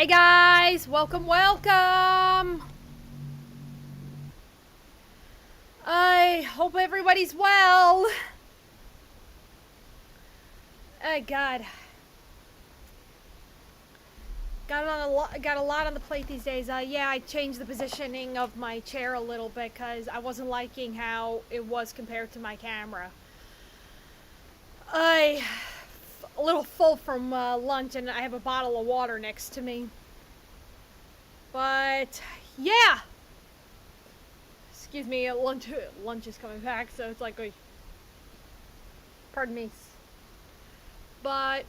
Hey guys, welcome. I hope everybody's well. Oh God, got a lot on the plate these days. Yeah, I changed the positioning of my chair a little bit because I wasn't liking how it was compared to my camera. I a little full from lunch, and I have a bottle of water next to me. But yeah, excuse me, lunch is coming back, so it's like, pardon me. But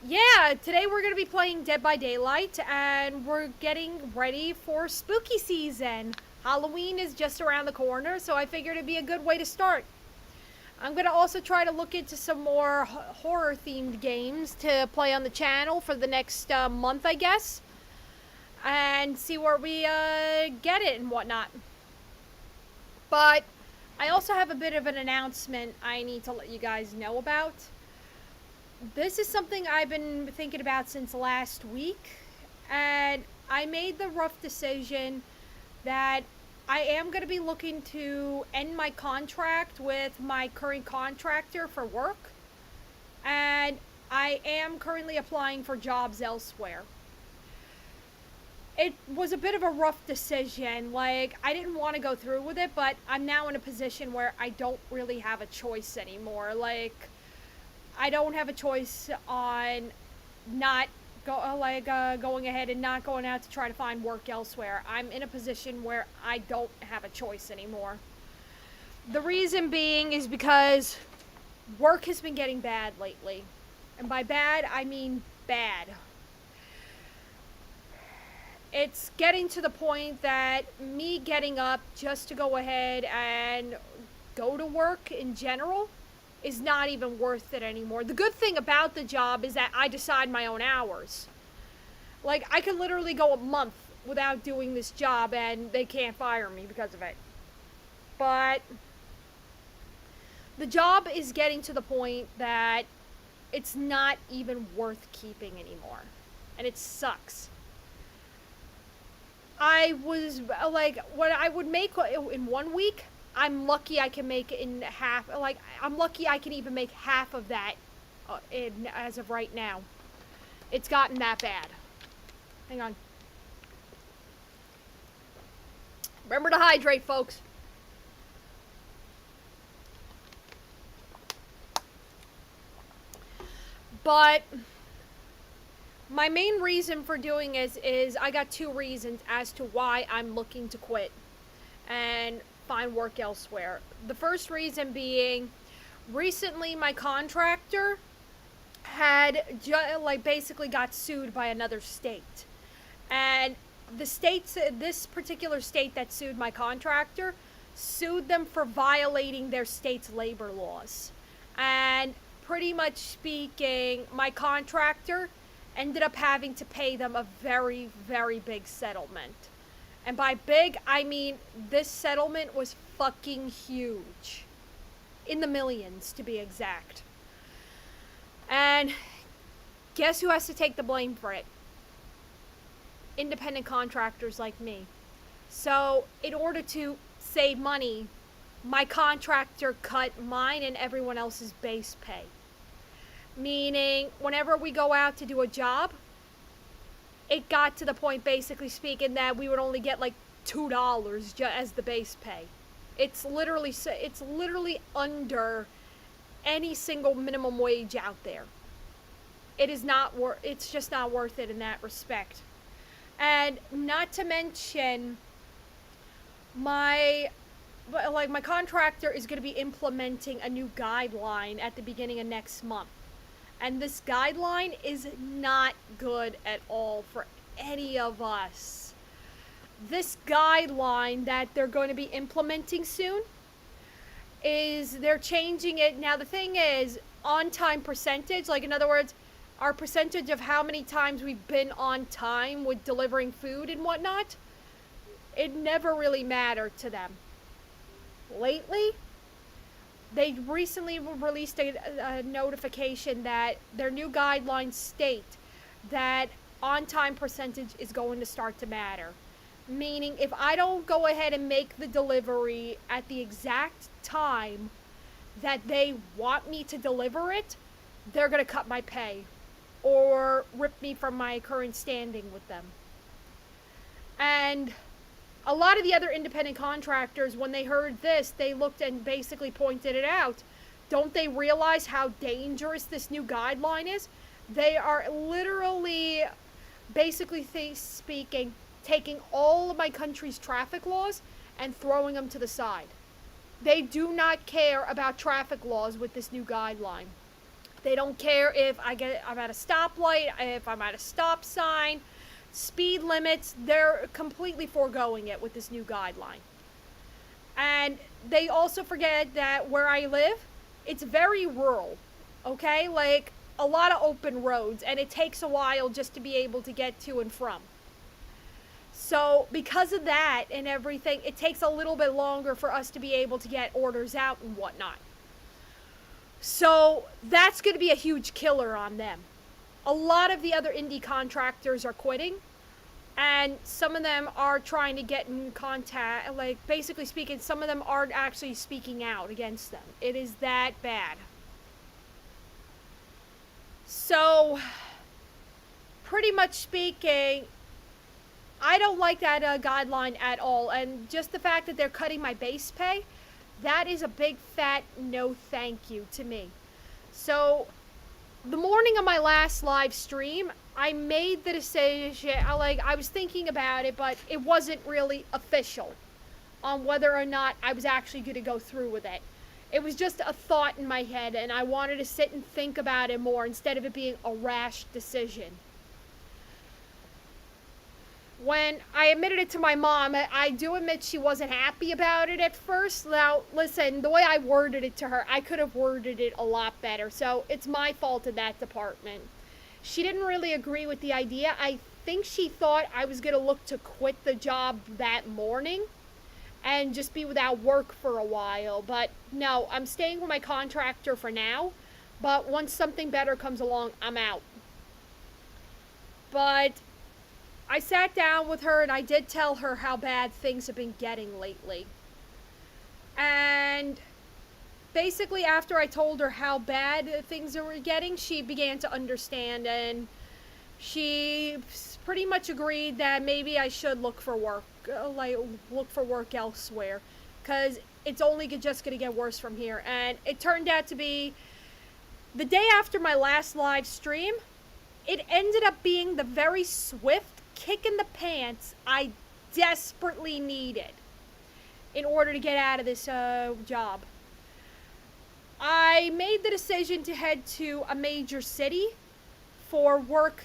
yeah, today we're going to be playing Dead by Daylight, and we're getting ready for spooky season. Halloween is just around the corner, so I figured it'd be a good way to start. I'm going to also try to look into some more horror themed games to play on the channel for the next month, I guess, and see where we get it and whatnot. But I also have a bit of an announcement I need to let you guys know about. This is something I've been thinking about since last week, and I made the rough decision that I am going to be looking to end my contract with my current contractor for work, and I am currently applying for jobs elsewhere. It was a bit of a rough decision. Like, I didn't want to go through with it, but I'm now in a position where I don't really have a choice anymore. Like, I don't have a choice on not going ahead and not going out to try to find work elsewhere. I'm in a position where I don't have a choice anymore. The reason being is because work has been getting bad lately. And by bad, I mean bad. It's getting to the point that me getting up just to go ahead and go to work in general is not even worth it anymore. The good thing about the job is that I decide my own hours. Like, I could literally go a month without doing this job and they can't fire me because of it. But the job is getting to the point that it's not even worth keeping anymore. And it sucks. I was like, what I would make in 1 week, I'm lucky I can make it in half. Like, I'm lucky I can even make half of that as of right now. It's gotten that bad. Hang on. Remember to hydrate, folks. But my main reason for doing this is I got two reasons as to why I'm looking to quit and find work elsewhere. The first reason being, recently my contractor had basically got sued by another state, and this particular state that sued my contractor sued them for violating their state's labor laws. And pretty much speaking, my contractor ended up having to pay them a very, very big settlement. And by big, I mean this settlement was fucking huge. In the millions, to be exact. And guess who has to take the blame for it? Independent contractors like me. So, in order to save money, my contractor cut mine and everyone else's base pay. Meaning, whenever we go out to do a job, it got to the point, basically speaking, that we would only get like $2 as the base pay. It's literally under any single minimum wage out there. It's just not worth it in that respect. And not to mention, my contractor is going to be implementing a new guideline at the beginning of next month. And this guideline is not good at all for any of us. This guideline that they're going to be implementing soon is they're changing it. Now, the thing is, on-time percentage, like in other words, our percentage of how many times we've been on time with delivering food and whatnot, it never really mattered to them. Lately, they recently released a notification that their new guidelines state that on-time percentage is going to start to matter. Meaning, if I don't go ahead and make the delivery at the exact time that they want me to deliver it, they're going to cut my pay or rip me from my current standing with them. And a lot of the other independent contractors, when they heard this, they looked and basically pointed it out. Don't they realize how dangerous this new guideline is? They are literally, basically speaking, taking all of my country's traffic laws and throwing them to the side. They do not care about traffic laws with this new guideline. They don't care if I'm at a stoplight, if I'm at a stop sign, speed limits. They're completely foregoing it with this new guideline. And they also forget that where I live, it's very rural, okay? Like, a lot of open roads, and it takes a while just to be able to get to and from. So because of that and everything, it takes a little bit longer for us to be able to get orders out and whatnot. So that's going to be a huge killer on them. A lot of the other indie contractors are quitting, and some of them are trying to get in contact, like, basically speaking, some of them aren't actually speaking out against them. It is that bad. So, pretty much speaking, I don't like that guideline at all, and just the fact that they're cutting my base pay, that is a big fat no thank you to me. So, the morning of my last live stream, I made the decision, I was thinking about it, but it wasn't really official on whether or not I was actually going to go through with it. It was just a thought in my head, and I wanted to sit and think about it more instead of it being a rash decision. When I admitted it to my mom, I do admit she wasn't happy about it at first. Now, listen, the way I worded it to her, I could have worded it a lot better, so it's my fault in that department. She didn't really agree with the idea. I think she thought I was going to look to quit the job that morning and just be without work for a while. But no, I'm staying with my contractor for now, but once something better comes along, I'm out. But I sat down with her and I did tell her how bad things have been getting lately. And basically after I told her how bad things were getting, she began to understand, and she pretty much agreed that maybe I should look for work elsewhere, because it's only just going to get worse from here. And it turned out to be the day after my last live stream, it ended up being the very swift kick in the pants I desperately needed in order to get out of this job. I made the decision to head to a major city for work,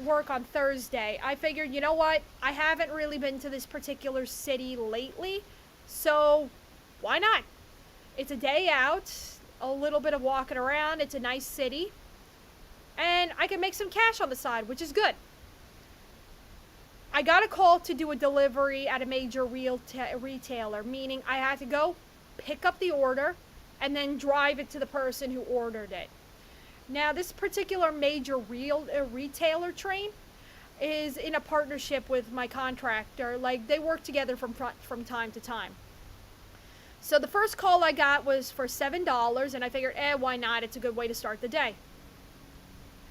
work on Thursday. I figured, you know what? I haven't really been to this particular city lately, so why not? It's a day out, a little bit of walking around. It's a nice city, and I can make some cash on the side, which is good. I got a call to do a delivery at a major retailer, meaning I had to go pick up the order and then drive it to the person who ordered it. Now, this particular major retailer chain is in a partnership with my contractor. Like, they work together from time to time. So the first call I got was for $7, and I figured, why not? It's a good way to start the day.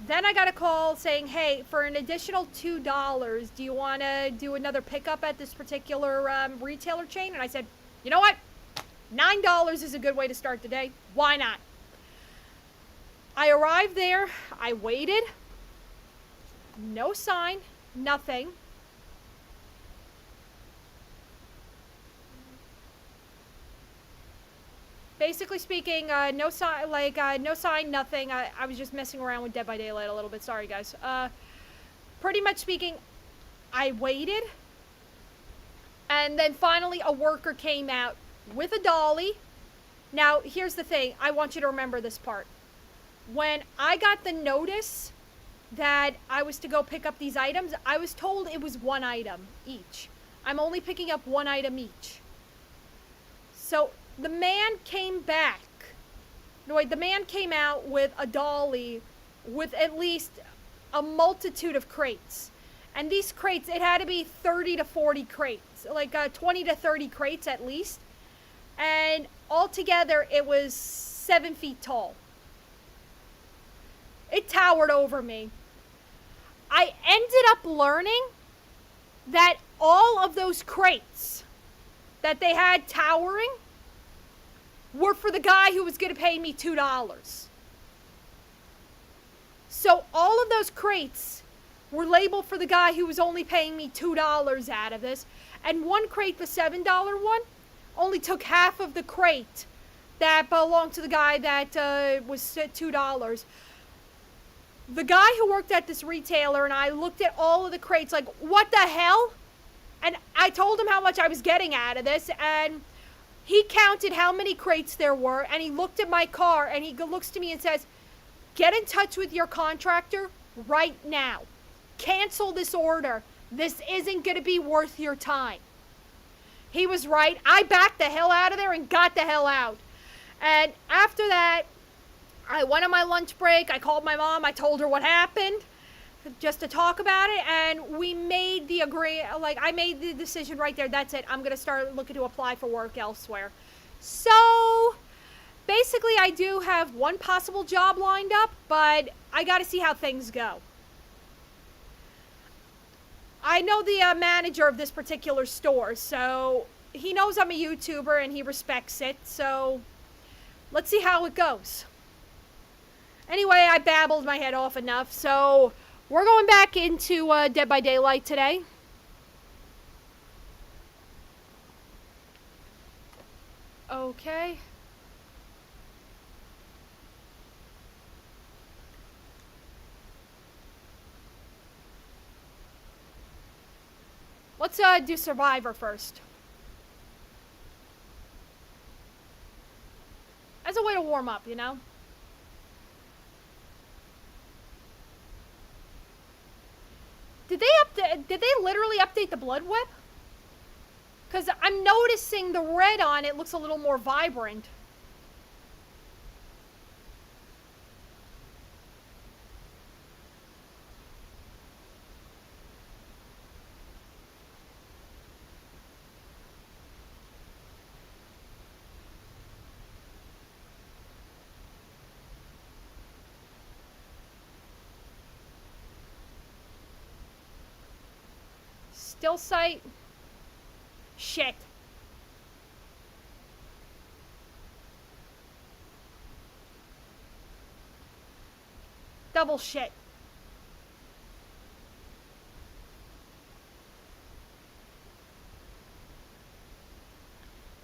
Then I got a call saying, hey, for an additional $2, do you want to do another pickup at this particular retailer chain? And I said, you know what? $9 is a good way to start the day. Why not? I arrived there. I waited. No sign. Nothing. Basically speaking, no sign, no sign, nothing. I was just messing around with Dead by Daylight a little bit. Sorry, guys. Pretty much speaking, I waited. And then finally a worker came out with a dolly. Now, here's the thing. I want you to remember this part. When I got the notice that I was to go pick up these items, I was told it was one item each. I'm only picking up one item each. So the man came back. No, wait, the man came out with a dolly with at least a multitude of crates. And these crates, it had to be 30 to 40 crates, like 20 to 30 crates at least. And altogether, it was 7 feet tall. It towered over me. I ended up learning that all of those crates that they had towering were for the guy who was going to pay me $2. So all of those crates were labeled for the guy who was only paying me $2 out of this. And one crate, the $7 one, only took half of the crate that belonged to the guy that was $2. The guy who worked at this retailer and I looked at all of the crates like, what the hell? And I told him how much I was getting out of this, and he counted how many crates there were, and he looked at my car, and he looks to me and says, get in touch with your contractor right now. Cancel this order. This isn't going to be worth your time. He was right. I backed the hell out of there and got the hell out. And after that, I went on my lunch break. I called my mom. I told her what happened just to talk about it. And we made the I made the decision right there. That's it. I'm going to start looking to apply for work elsewhere. So basically, I do have one possible job lined up, but I got to see how things go. I know the manager of this particular store, so he knows I'm a YouTuber and he respects it. So let's see how it goes. Anyway, I babbled my head off enough, so we're going back into Dead by Daylight today. Okay. Let's do Survivor first. As a way to warm up, you know? Did they literally update the blood web? Because I'm noticing the red on it looks a little more vibrant. Still sight. Shit. Double shit.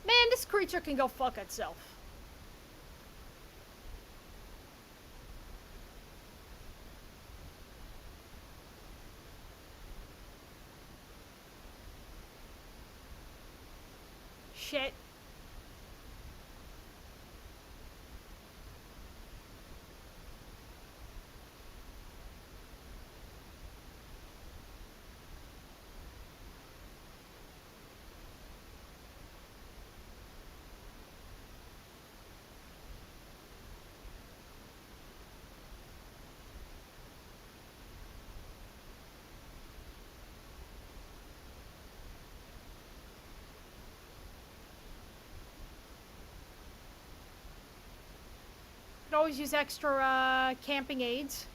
Man, this creature can go fuck itself. Shit. Could always use extra camping aids.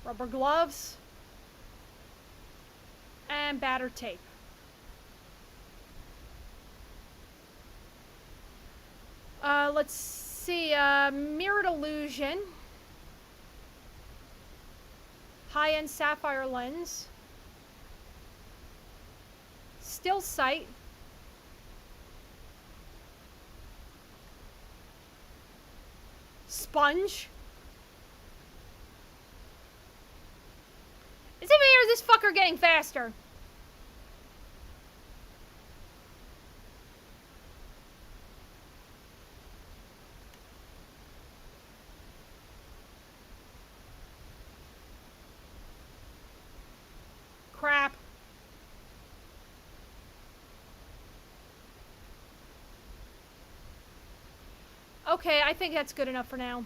Rubber gloves. And batter tape. Let's see, mirrored illusion. High-end sapphire lens. Still sight. Sponge. Is it me or is this fucker getting faster? Crap. Okay, I think that's good enough for now.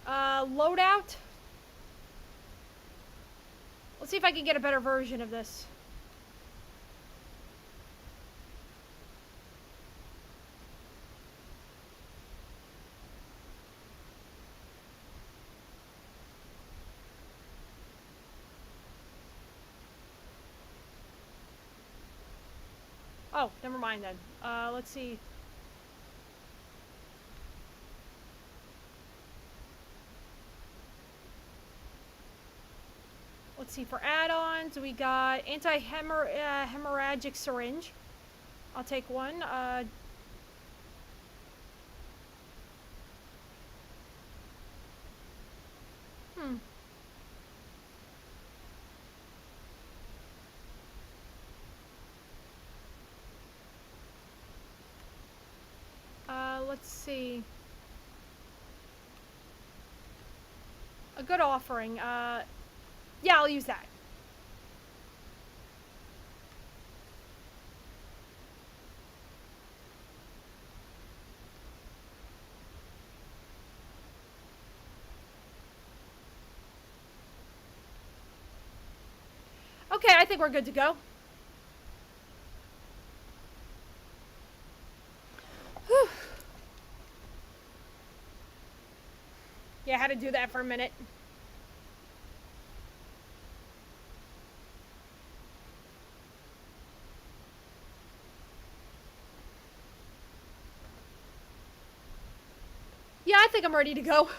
Loadout. Let's see if I can get a better version of this. Oh, never mind then. Let's see. Let's see, for add-ons, we got anti-hemorrhagic syringe. I'll take one. Let's see. A good offering. Yeah, I'll use that. Okay, I think we're good to go. Whew. Yeah, I had to do that for a minute. Yeah, I think I'm ready to go.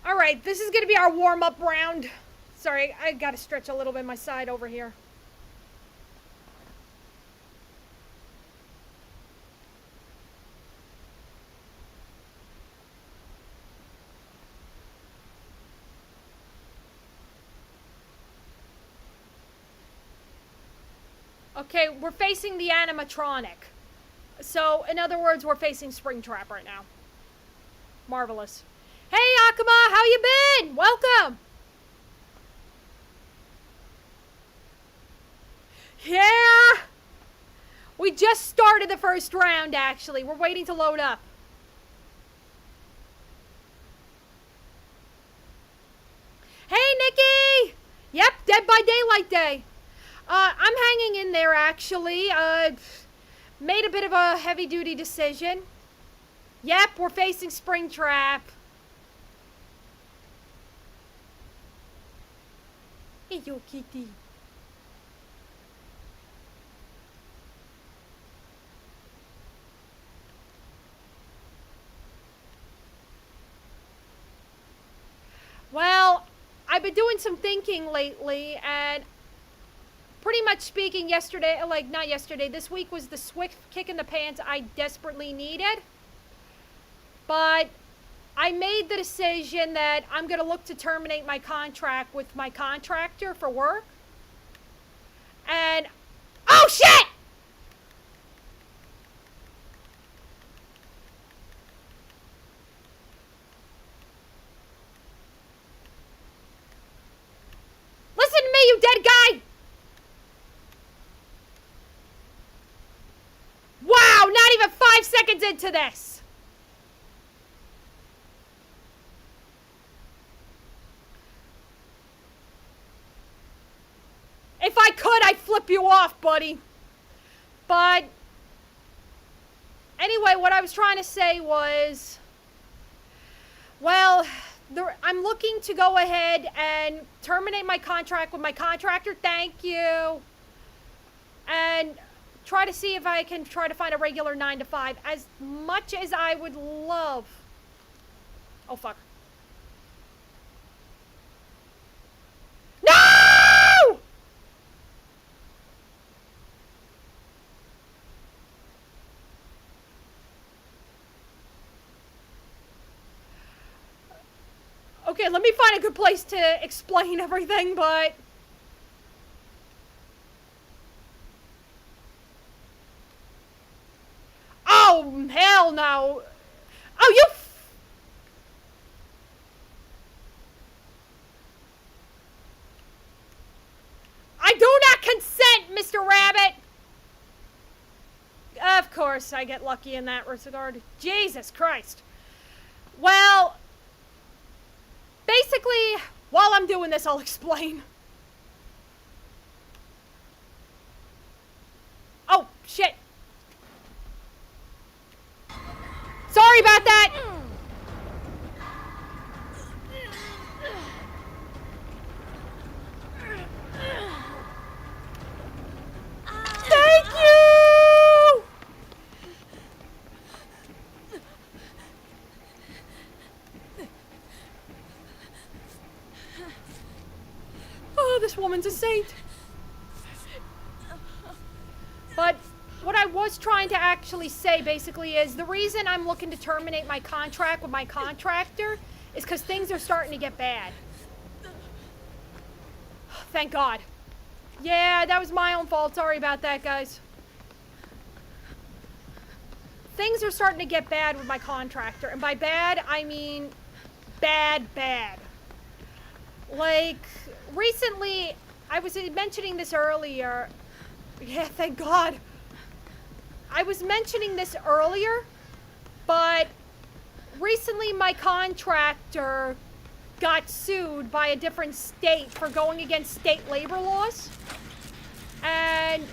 All right, this is going to be our warm-up round. Sorry, I got to stretch a little bit my side over here. Okay, we're facing the animatronic. So, in other words, we're facing Springtrap right now. Marvelous. Hey, Akuma, how you been? Welcome. Yeah. We just started the first round, actually. We're waiting to load up. Hey, Nikki. Yep, Dead by Daylight Day. I'm hanging in there, actually. Made a bit of a heavy-duty decision. Yep, we're facing Springtrap. Hey, yo, kitty. Well, I've been doing some thinking lately, and pretty much speaking yesterday, like not yesterday, this week was the swift kick in the pants I desperately needed. But I made the decision that I'm going to look to terminate my contract with my contractor for work. And, oh shit! Listen to me, you dead guy! Wow, not even 5 seconds into this. If I could, I'd flip you off, buddy. But anyway, what I was trying to say was, well, I'm looking to go ahead and terminate my contract with my contractor. Thank you. And try to see if I can try to find a regular 9 to 5. As much as I would love. Oh, fuck. No! Okay, let me find a good place to explain everything, but Oh, hell no. Oh, you... I do not consent, Mr. Rabbit! Of course, I get lucky in that regard. Jesus Christ. Well, basically, while I'm doing this, I'll explain. Oh, shit. Sorry about that. Thank you! Oh, this woman's a saint. But what I was trying to actually say basically is the reason I'm looking to terminate my contract with my contractor is because things are starting to get bad. Thank God. Yeah, that was my own fault. Sorry about that, guys. Things are starting to get bad with my contractor. And by bad, I mean bad, bad. Like, recently, I was mentioning this earlier. Yeah, thank God. I was mentioning this earlier, but recently my contractor got sued by a different state for going against state labor laws. And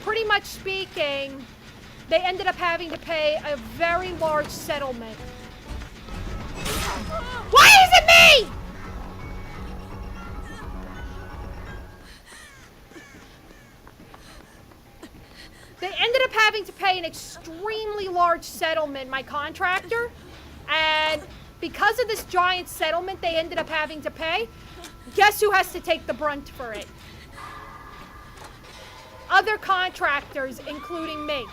pretty much speaking, they ended up having to pay a very large settlement. Why is it me? They ended up having to pay an extremely large settlement, my contractor, and because of this giant settlement they ended up having to pay, guess who has to take the brunt for it? Other contractors, including me.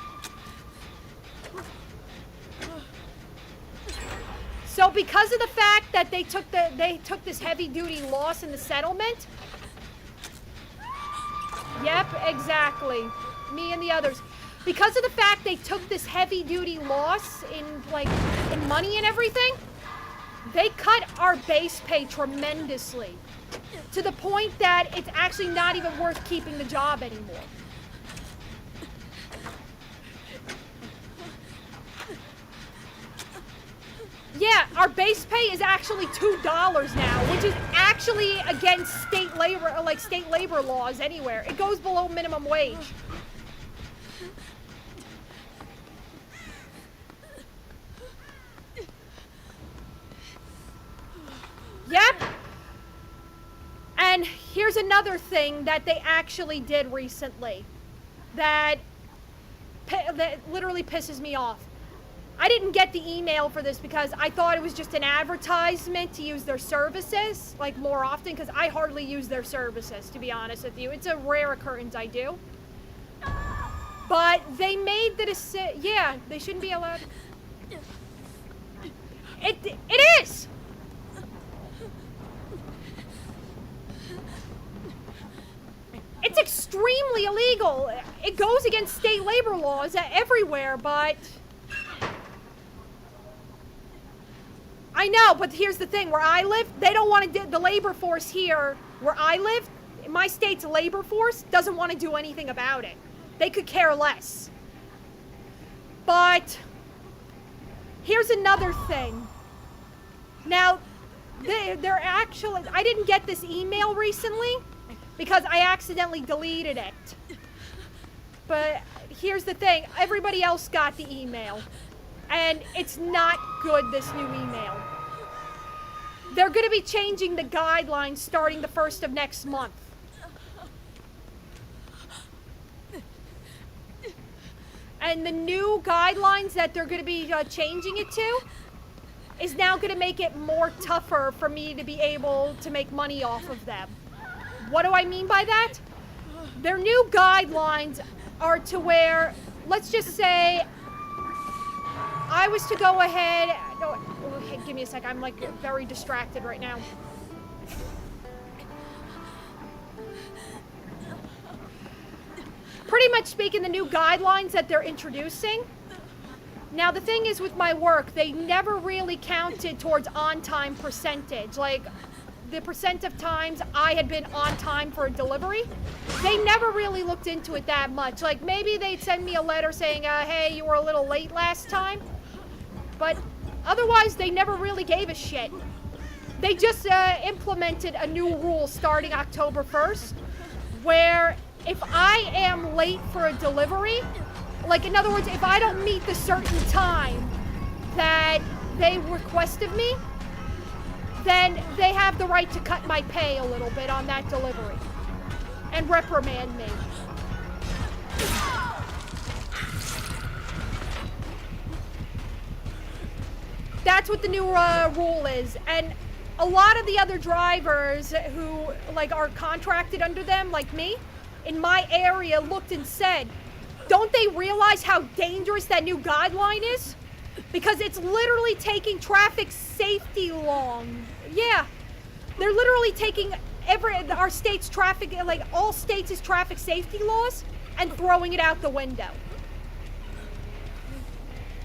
So because of the fact that they took this heavy-duty loss in the settlement, yep, exactly. Me and the others. Because of the fact they took this heavy-duty loss in money and everything, they cut our base pay tremendously. To the point that it's actually not even worth keeping the job anymore. Yeah, our base pay is actually $2 now, which is actually against state labor laws anywhere. It goes below minimum wage. Yep. And here's another thing that they actually did recently that literally pisses me off. I didn't get the email for this because I thought it was just an advertisement to use their services, like, more often, because I hardly use their services, to be honest with you. It's a rare occurrence I do. But they made the decision. Yeah, they shouldn't be allowed. It is! It's extremely illegal. It goes against state labor laws everywhere, but... I know, but here's the thing. Where I live, they don't want to do... The labor force here, where I live, my state's labor force doesn't want to do anything about it. They could care less. But... here's another thing. Now, they're actually... I didn't get this email recently because I accidentally deleted it. But here's the thing. Everybody else got the email. And it's not good, this new email. They're going to be changing the guidelines starting the 1st of next month. And the new guidelines that they're going to be changing it to is now going to make it more tougher for me to be able to make money off of them. What do I mean by that? Their new guidelines are to where, let's just say, I was to go ahead... No, okay, give me a sec. I'm, like, very distracted right now. Pretty much speaking, the new guidelines that they're introducing Now, the thing is with my work, they never really counted towards on-time percentage. Like, the percent of times I had been on time for a delivery, they never really looked into it that much. Like, maybe they'd send me a letter saying, hey, you were a little late last time. But otherwise, they never really gave a shit. They just implemented a new rule starting October 1st, where if I am late for a delivery, like, in other words, if I don't meet the certain time that they request of me, then they have the right to cut my pay a little bit on that delivery and reprimand me. That's what the new rule is. And a lot of the other drivers who, like, are contracted under them, like me, in my area looked and said, don't they realize how dangerous that new guideline is? Because it's literally taking traffic safety long. Yeah, they're literally taking our state's traffic, like all states' traffic safety laws, and throwing it out the window.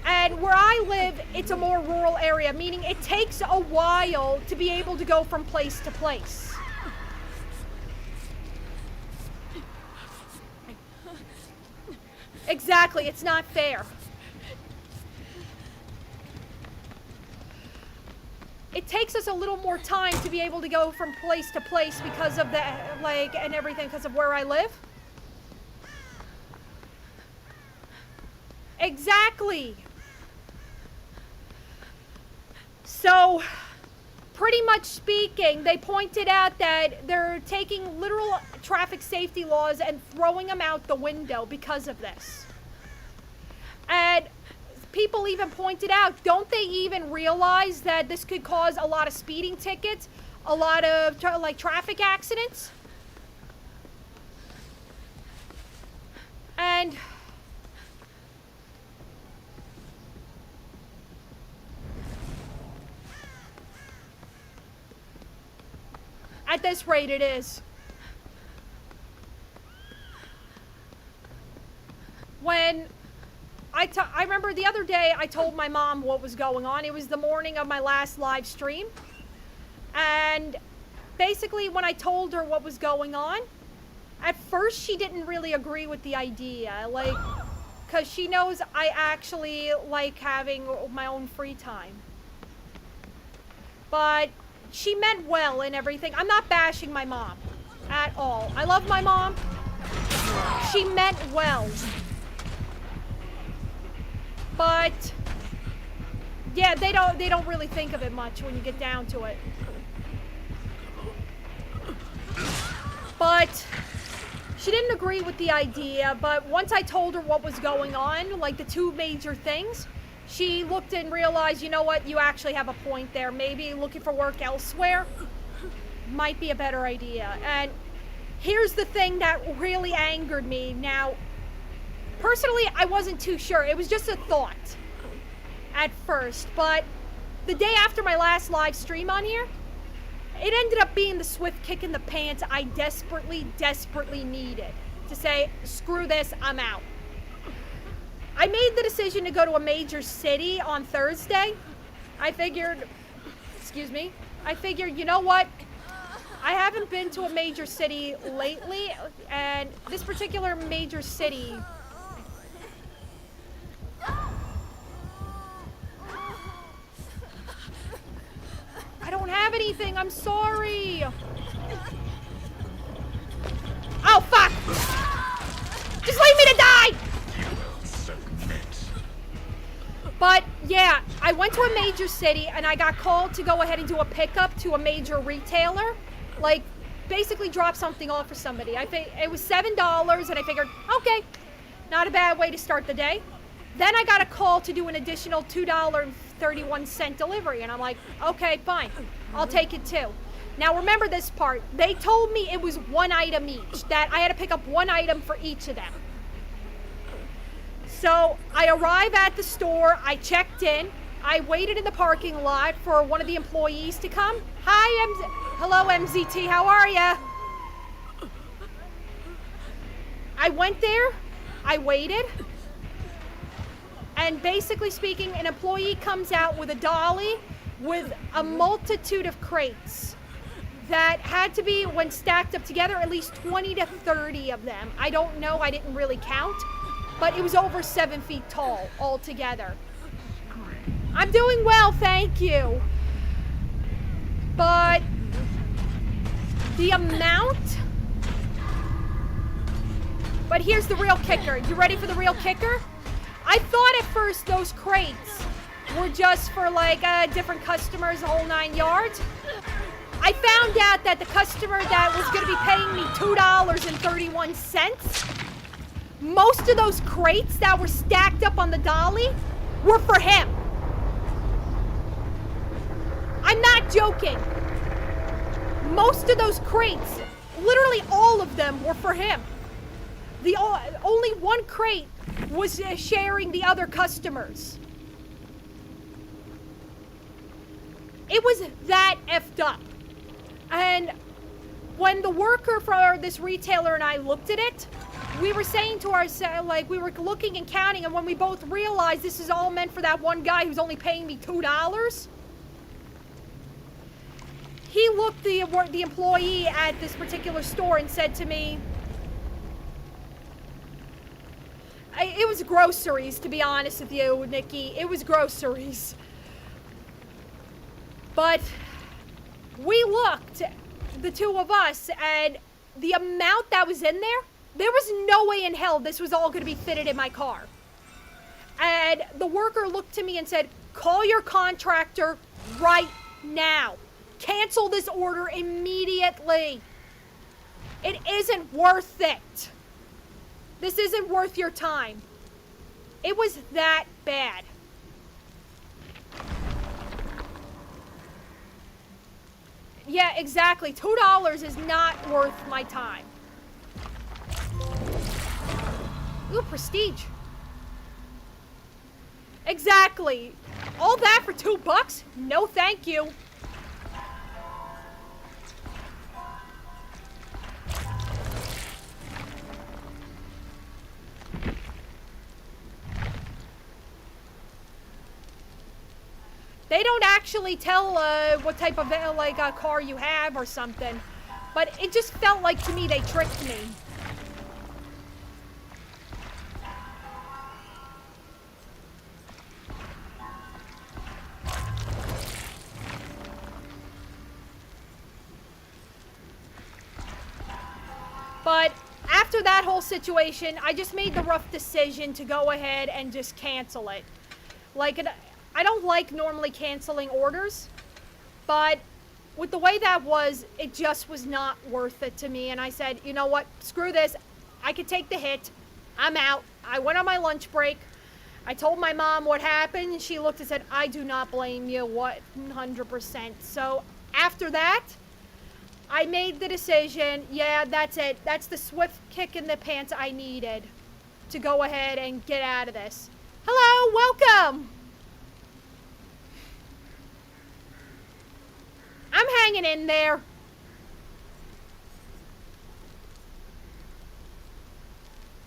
And where I live, it's a more rural area, meaning it takes a while to be able to go from place to place. Exactly, it's not fair. It takes us a little more time to be able to go from place to place because of the, like, and everything, because of where I live. Exactly. So, pretty much speaking, they pointed out that they're taking literal traffic safety laws and throwing them out the window because of this. And people even pointed out, don't they even realize that this could cause a lot of speeding tickets, a lot of traffic accidents? And at this rate it is. When I remember the other day I told my mom what was going on. It was the morning of my last live stream. And basically when I told her what was going on, at first she didn't really agree with the idea. Like, because she knows I actually like having my own free time. But she meant well and everything. I'm not bashing my mom at all. I love my mom. She meant well. But yeah, they don't really think of it much when you get down to it. But she didn't agree with the idea, but once I told her what was going on, like the two major things, she looked and realized, you know what, you actually have a point there. Maybe looking for work elsewhere might be a better idea. And here's the thing that really angered me. Now, personally, I wasn't too sure. It was just a thought at first. But the day after my last live stream on here, it ended up being the swift kick in the pants I desperately, desperately needed. To say, screw this, I'm out. I made the decision to go to a major city on Thursday. I figured, you know what? I haven't been to a major city lately, and this particular major city, I don't have anything, I'm sorry. Oh, fuck! Just leave me to die! But yeah, I went to a major city and I got called to go ahead and do a pickup to a major retailer. Like, basically drop something off for somebody. It was $7 and I figured, okay, not a bad way to start the day. Then I got a call to do an additional $2.31 delivery, and I'm like, okay, fine, I'll take it too. Now remember this part, they told me it was one item each, that I had to pick up one item for each of them. So I arrive at the store, I checked in, I waited in the parking lot for one of the employees to come. Hello MZT, how are ya? I went there, I waited, And basically speaking, an employee comes out with a dolly with a multitude of crates that had to be, when stacked up together, at least 20 to 30 of them. I don't know, I didn't really count, but it was over 7 feet tall altogether. I'm doing well, thank you. But the amount... But here's the real kicker. You ready for the real kicker? I thought at first those crates were just for like different customers, the whole 9 yards. I found out that the customer that was going to be paying me $2.31, most of those crates that were stacked up on the dolly were for him. I'm not joking. Most of those crates, literally all of them, were for him. The only one crate was sharing the other customers. It was that effed up. And when the worker for this retailer and I looked at it, we were saying to ourselves, like, we were looking and counting, and when we both realized this is all meant for that one guy who's only paying me $2, he looked the employee at this particular store and said to me, it was groceries, to be honest with you, Nikki. It was groceries. But we looked, the two of us, and the amount that was in there, there was no way in hell this was all going to be fitted in my car. And the worker looked to me and said, call your contractor right now. Cancel this order immediately. It isn't worth it. This isn't worth your time. It was that bad. Yeah, exactly. $2 is not worth my time. Ooh, prestige. Exactly. All that for $2? No, thank you. They don't actually tell what type of car you have or something, but it just felt like to me they tricked me. But after that whole situation, I just made the rough decision to go ahead and just cancel it. I don't like normally canceling orders, but with the way that was, it just was not worth it to me. And I said, you know what, screw this. I could take the hit. I'm out. I went on my lunch break. I told my mom what happened, and she looked and said, I do not blame you, 100%. So after that, I made the decision, yeah, that's it. That's the swift kick in the pants I needed to go ahead and get out of this. Hello, welcome. I'm hanging in there.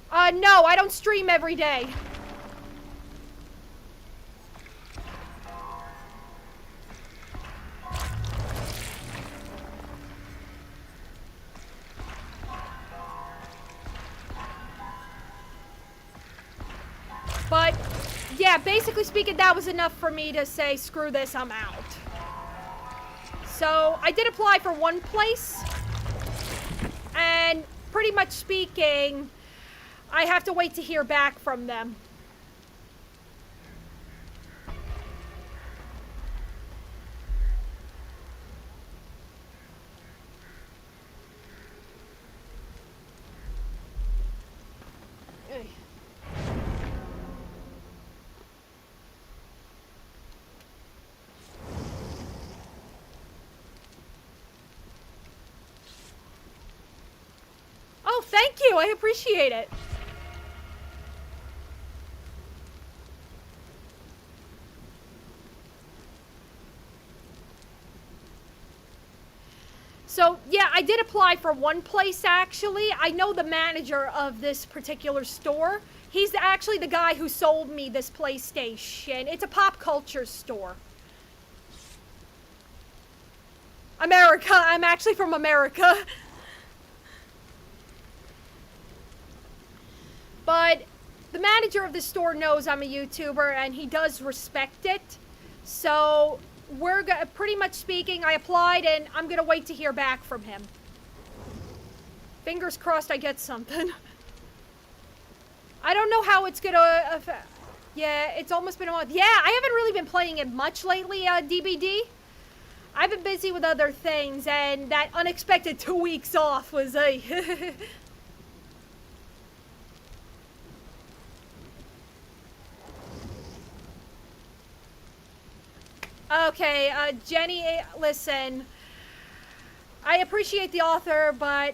No, I don't stream every day. But, yeah, basically speaking, that was enough for me to say, screw this, I'm out. So, I did apply for one place, and pretty much speaking, I have to wait to hear back from them. Oh, thank you. I appreciate it. So, yeah, I did apply for one place, actually. I know the manager of this particular store. He's actually the guy who sold me this PlayStation. It's a pop culture store. America. I'm actually from America. But the manager of the store knows I'm a YouTuber, and he does respect it. So we're pretty much speaking, I applied, and I'm going to wait to hear back from him. Fingers crossed I get something. I don't know how it's going to affect. Yeah, it's almost been a month. Yeah, I haven't really been playing it much lately, DBD. I've been busy with other things, and that unexpected 2 weeks off was a... Okay, Jenny, listen. I appreciate the author, but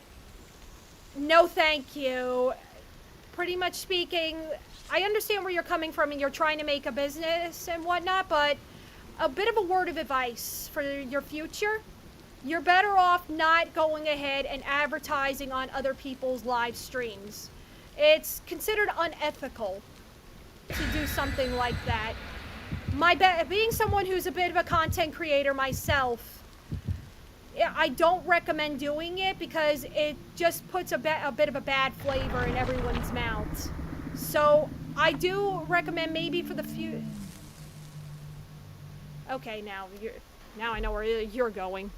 no thank you. Pretty much speaking, I understand where you're coming from and you're trying to make a business and whatnot, but a bit of a word of advice for your future. You're better off not going ahead and advertising on other people's live streams. It's considered unethical to do something like that. Being someone who's a bit of a content creator myself, I don't recommend doing it because it just puts a bit of a bad flavor in everyone's mouths. So I do recommend maybe for the few... Okay, now I know where you're going.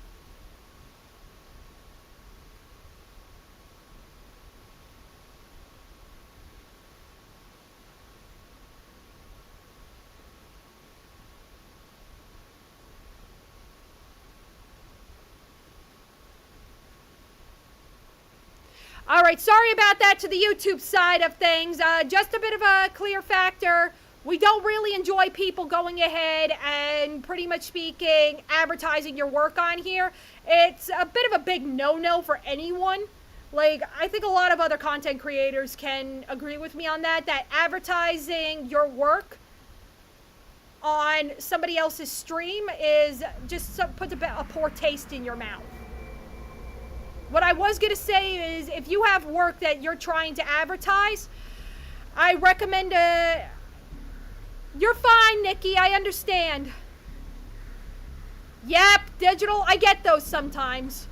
All right, sorry about that to the YouTube side of things. Just a bit of a clear factor. We don't really enjoy people going ahead and pretty much speaking, advertising your work on here. It's a bit of a big no-no for anyone. Like, I think a lot of other content creators can agree with me on that advertising your work on somebody else's stream is just puts a poor taste in your mouth. What I was going to say is if you have work that you're trying to advertise, I recommend You're fine, Nikki. I understand. Yep, digital. I get those sometimes.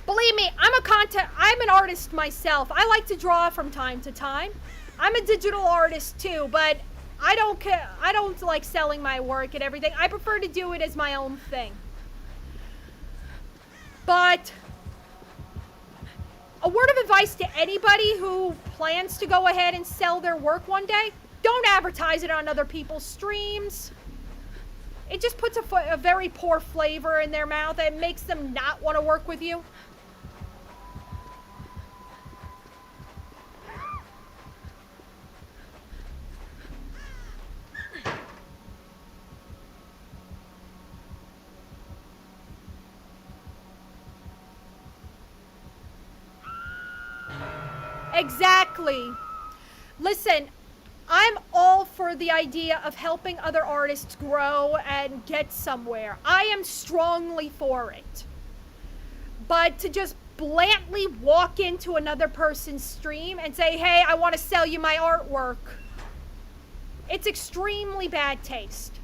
Believe me, I'm an artist myself. I like to draw from time to time. I'm a digital artist too, but I don't like selling my work and everything. I prefer to do it as my own thing. But a word of advice to anybody who plans to go ahead and sell their work one day, don't advertise it on other people's streams. It just puts a very poor flavor in their mouth and makes them not want to work with you. Exactly. Listen, I'm all for the idea of helping other artists grow and get somewhere. I am strongly for it. But to just blatantly walk into another person's stream and say, hey, I want to sell you my artwork, it's extremely bad taste.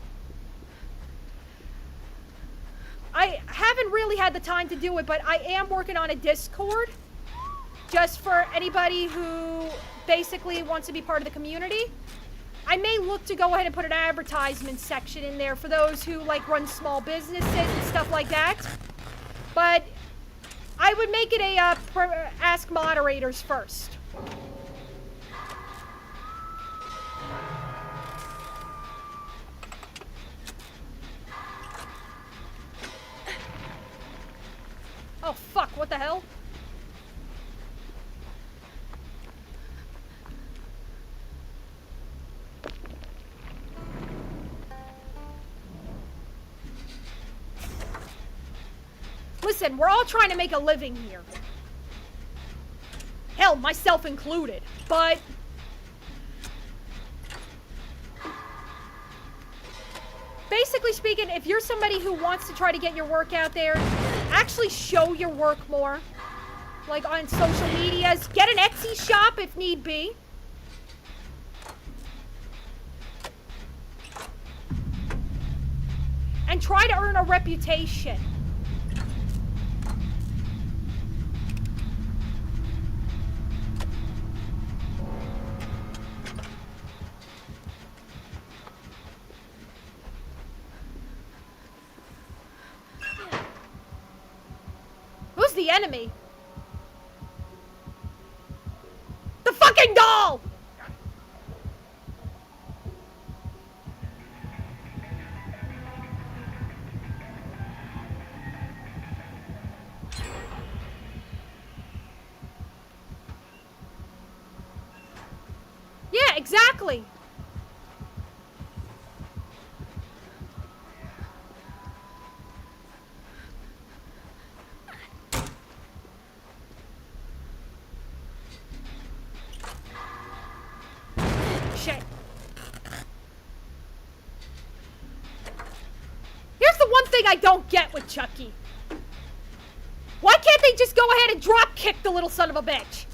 I haven't really had the time to do it, but I am working on a Discord just for anybody who basically wants to be part of the community. I may look to go ahead and put an advertisement section in there for those who like run small businesses and stuff like that. But I would make it a ask moderators first. Oh fuck, what the hell? Listen, we're all trying to make a living here. Hell, myself included. But basically speaking, if you're somebody who wants to try to get your work out there, actually show your work more. like on social medias. Get an Etsy shop if need be. And try to earn a reputation. Who's the enemy? The fucking doll! Yeah, exactly. Shit. Here's the one thing I don't get with Chucky. Why can't they just go ahead and drop kick the little son of a bitch?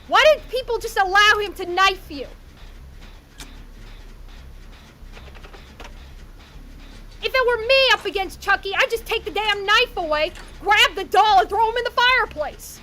Why did people just allow him to knife you? If it were me up against Chucky, I'd just take the damn knife away, grab the doll, and throw him in the fireplace.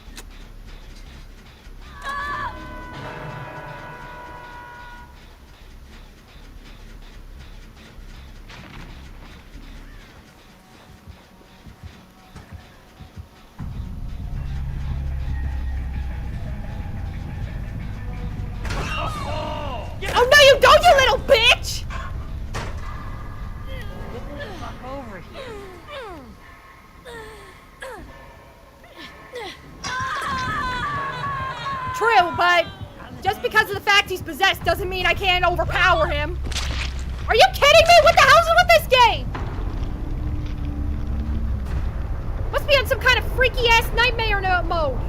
Oh no you don't, you little bitch! Get the fuck over here. True, but just because of the fact he's possessed doesn't mean I can't overpower him. Are you kidding me? What the hell's with this game? Must be on some kind of freaky-ass nightmare mode.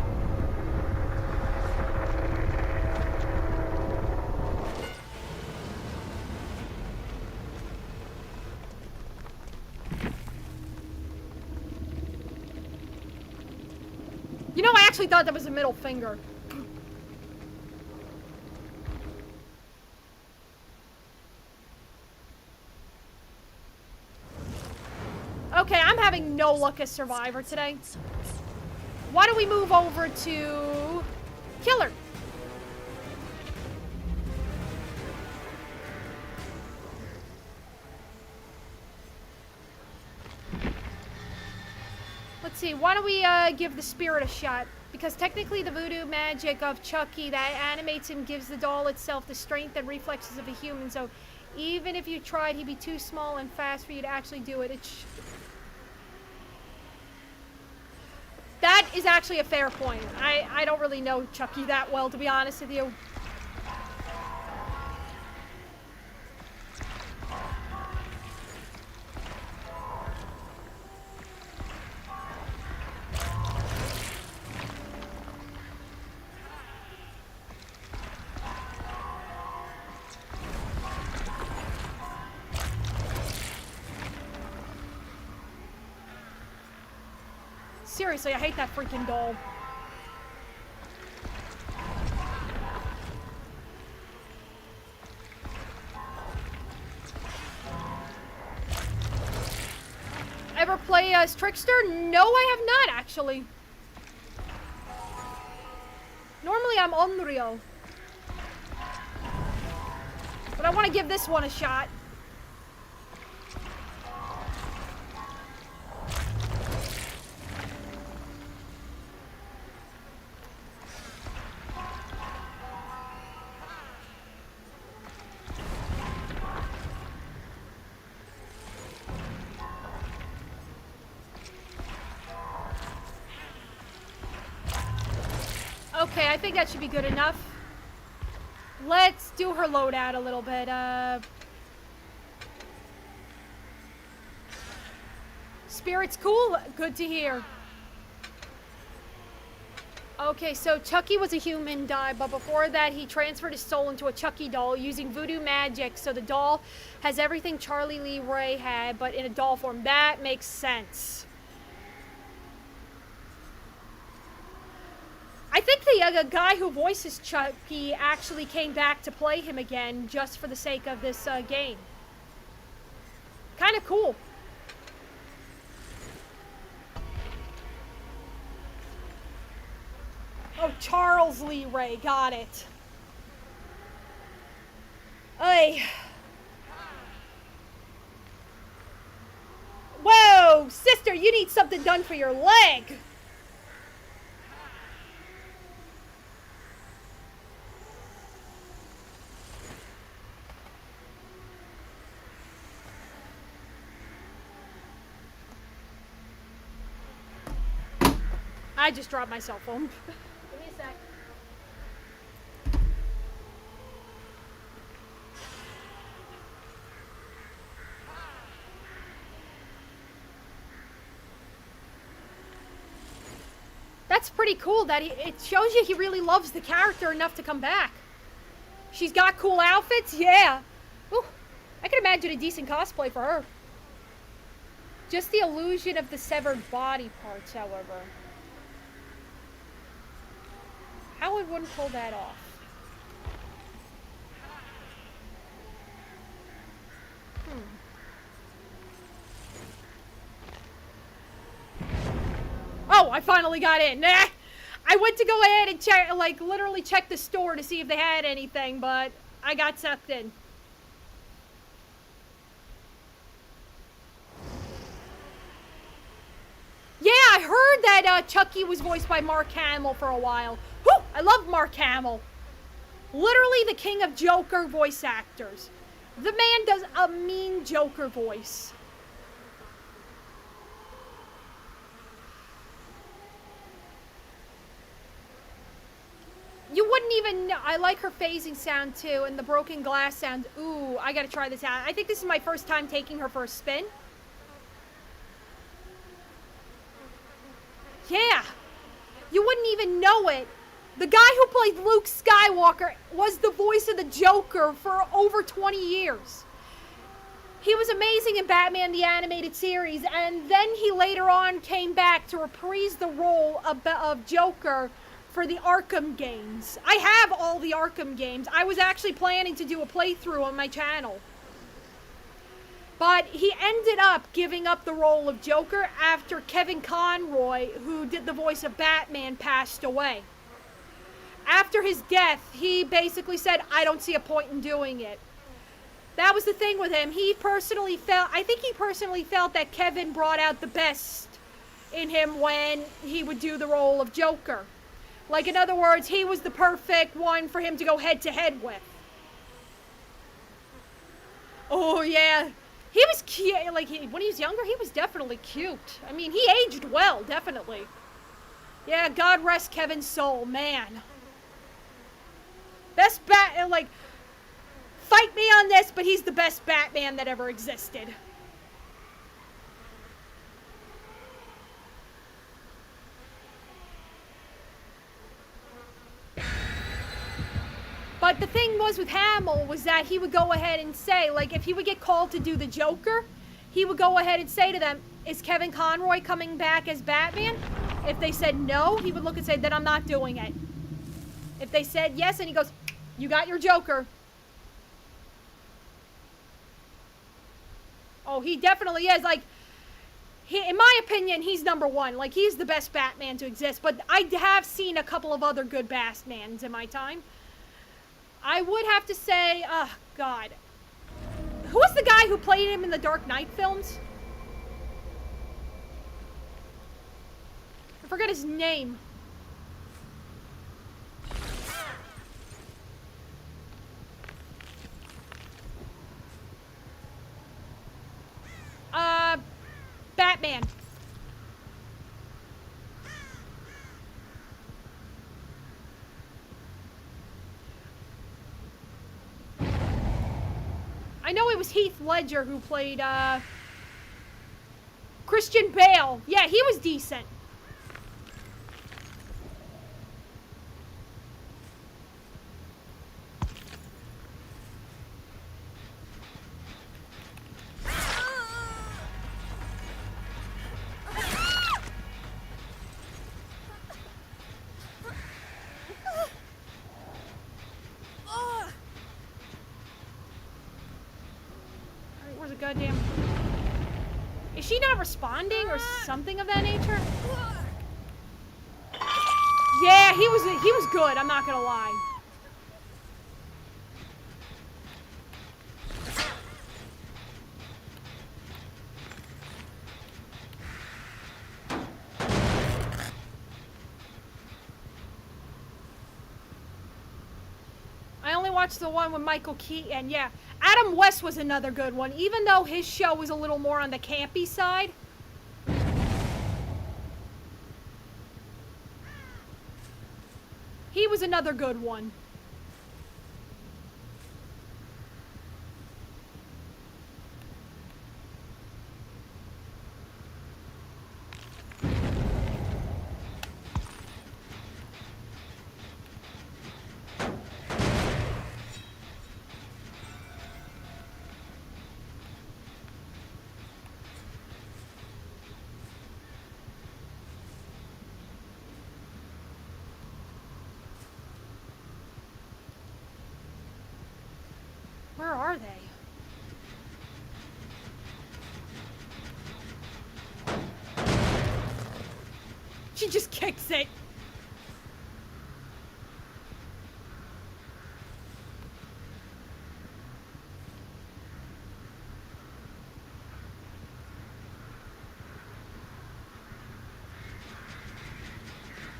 You know, I actually thought that was a middle finger. Okay, I'm having no luck as Survivor today. Why don't we move over to Killer? Let's see, why don't we give the spirit a shot? Because technically the voodoo magic of Chucky that animates him gives the doll itself the strength and reflexes of a human, so even if you tried, he'd be too small and fast for you to actually do it. That is actually a fair point. I don't really know Chucky that well, to be honest with you. Seriously, I hate that freaking doll. Ever play as Trickster? No, I have not, actually. Normally, I'm Unreal. But I want to give this one a shot. Okay, I think that should be good enough. Let's do her loadout a little bit. Spirit's cool. Good to hear. Okay, so Chucky was a human, but before that he transferred his soul into a Chucky doll using voodoo magic. So the doll has everything Charlie Lee Ray had, but in a doll form. That makes sense. I think the guy who voices Chucky actually came back to play him again just for the sake of this game. Kind of cool. Oh, Charles Lee Ray, got it. Ay. Whoa, sister, you need something done for your leg. I just dropped my cell phone. Give me a sec. That's pretty cool that it shows you he really loves the character enough to come back. She's got cool outfits, yeah. Ooh, I can imagine a decent cosplay for her. Just the illusion of the severed body parts, however. How would one pull that off? Oh, I finally got in. Nah. I went to go ahead and check, like, literally check the store to see if they had anything, but I got sucked in. Yeah, I heard that Chucky was voiced by Mark Hamill for a while. Whew, I love Mark Hamill. Literally the king of Joker voice actors. The man does a mean Joker voice. You wouldn't even know. I like her phasing sound too, and the broken glass sound. Ooh, I gotta try this out. I think this is my first time taking her for a spin. Yeah, you wouldn't even know it. The guy who played Luke Skywalker was the voice of the Joker for over 20 years. He was amazing in Batman the Animated Series, and then he later on came back to reprise the role of Joker for the Arkham games. I have all the Arkham games. I was actually planning to do a playthrough on my channel. But he ended up giving up the role of Joker after Kevin Conroy, who did the voice of Batman, passed away. After his death, he basically said, I don't see a point in doing it. That was the thing with him. I think he personally felt that Kevin brought out the best in him when he would do the role of Joker. Like, in other words, he was the perfect one for him to go head to head with. Oh, yeah. He was cute. Like, when he was younger, he was definitely cute. I mean, he aged well, definitely. Yeah, God rest Kevin's soul, man. Best like, fight me on this, but he's the best Batman that ever existed. But the thing was with Hamill was that he would go ahead and say, like, if he would get called to do the Joker, he would go ahead and say to them, is Kevin Conroy coming back as Batman? If they said no, he would look and say, then I'm not doing it. If they said yes, and he goes, you got your Joker. Oh, he definitely is. Like, in my opinion, he's number one. Like, he's the best Batman to exist. But I have seen a couple of other good Batmans in my time. I would have to say, oh, God. Who was the guy who played him in the Dark Knight films? I forgot his name. Batman. I know it was Heath Ledger who played, Christian Bale. Yeah, he was decent. Where's the goddamn... Is she not responding or something of that nature? Yeah, he was good, I'm not gonna lie. I only watched the one with Michael Keaton, yeah. Adam West was another good one, even though his show was a little more on the campy side. He was another good one. Where are they? She just kicks it.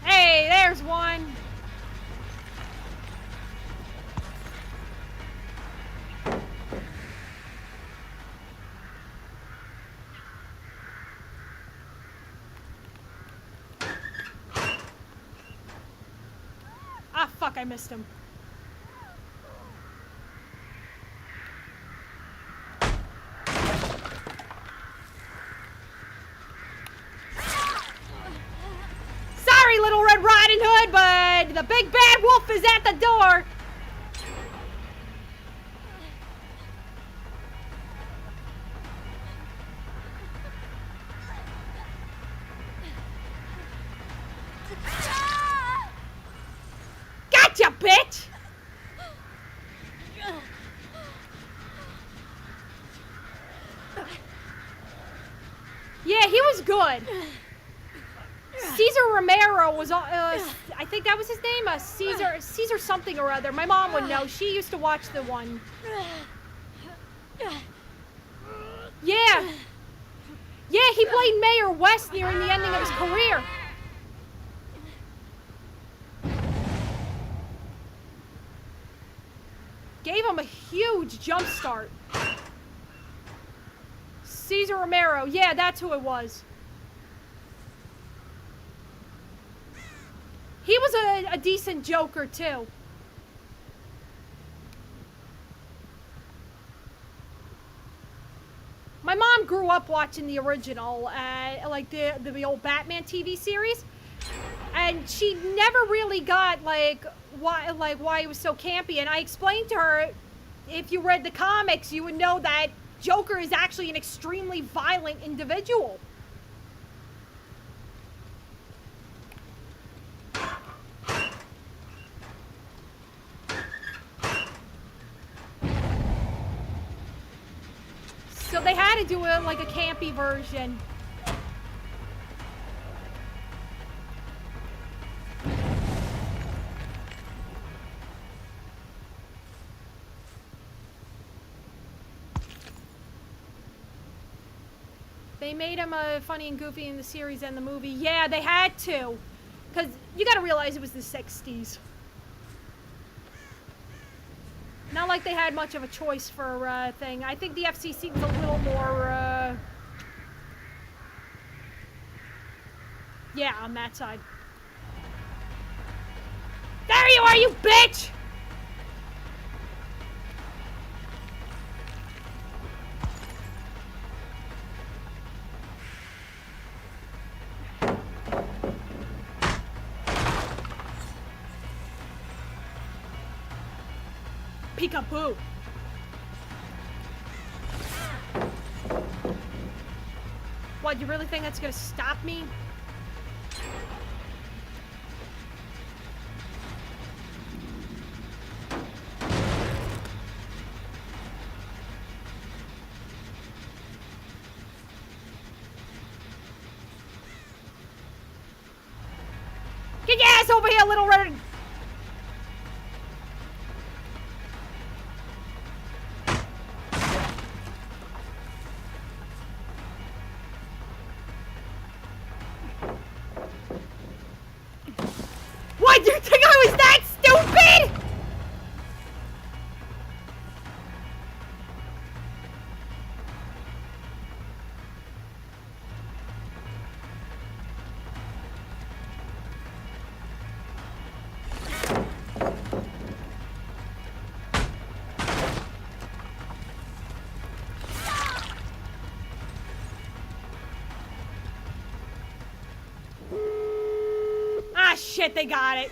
Hey, there's one. Ah, fuck, I missed him. Sorry, Little Red Riding Hood, but the big bad wolf is at the door. Gotcha, bitch! Yeah, he was good. Caesar Romero was, I think that was his name, Caesar something or other. My mom would know. She used to watch the one. Yeah. Yeah, he played Mayor West nearing the ending of his career. Gave him a huge jump start. Caesar Romero. Yeah, that's who it was. He was a decent Joker, too. My mom grew up watching the original, like the old Batman TV series. And she never really got, why he was so campy. And I explained to her, if you read the comics, you would know that Joker is actually an extremely violent individual. So they had to do it like a campy version. They made him funny and goofy in the series and the movie. Yeah, they had to. Because you gotta realize it was the 60s. Not like they had much of a choice for a thing. I think the FCC was a little more, yeah, on that side. There you are, you bitch! Peekaboo. What, you really think that's gonna stop me? ass over here, little red. What? Do you think I was that stupid? Ah, shit, they got it.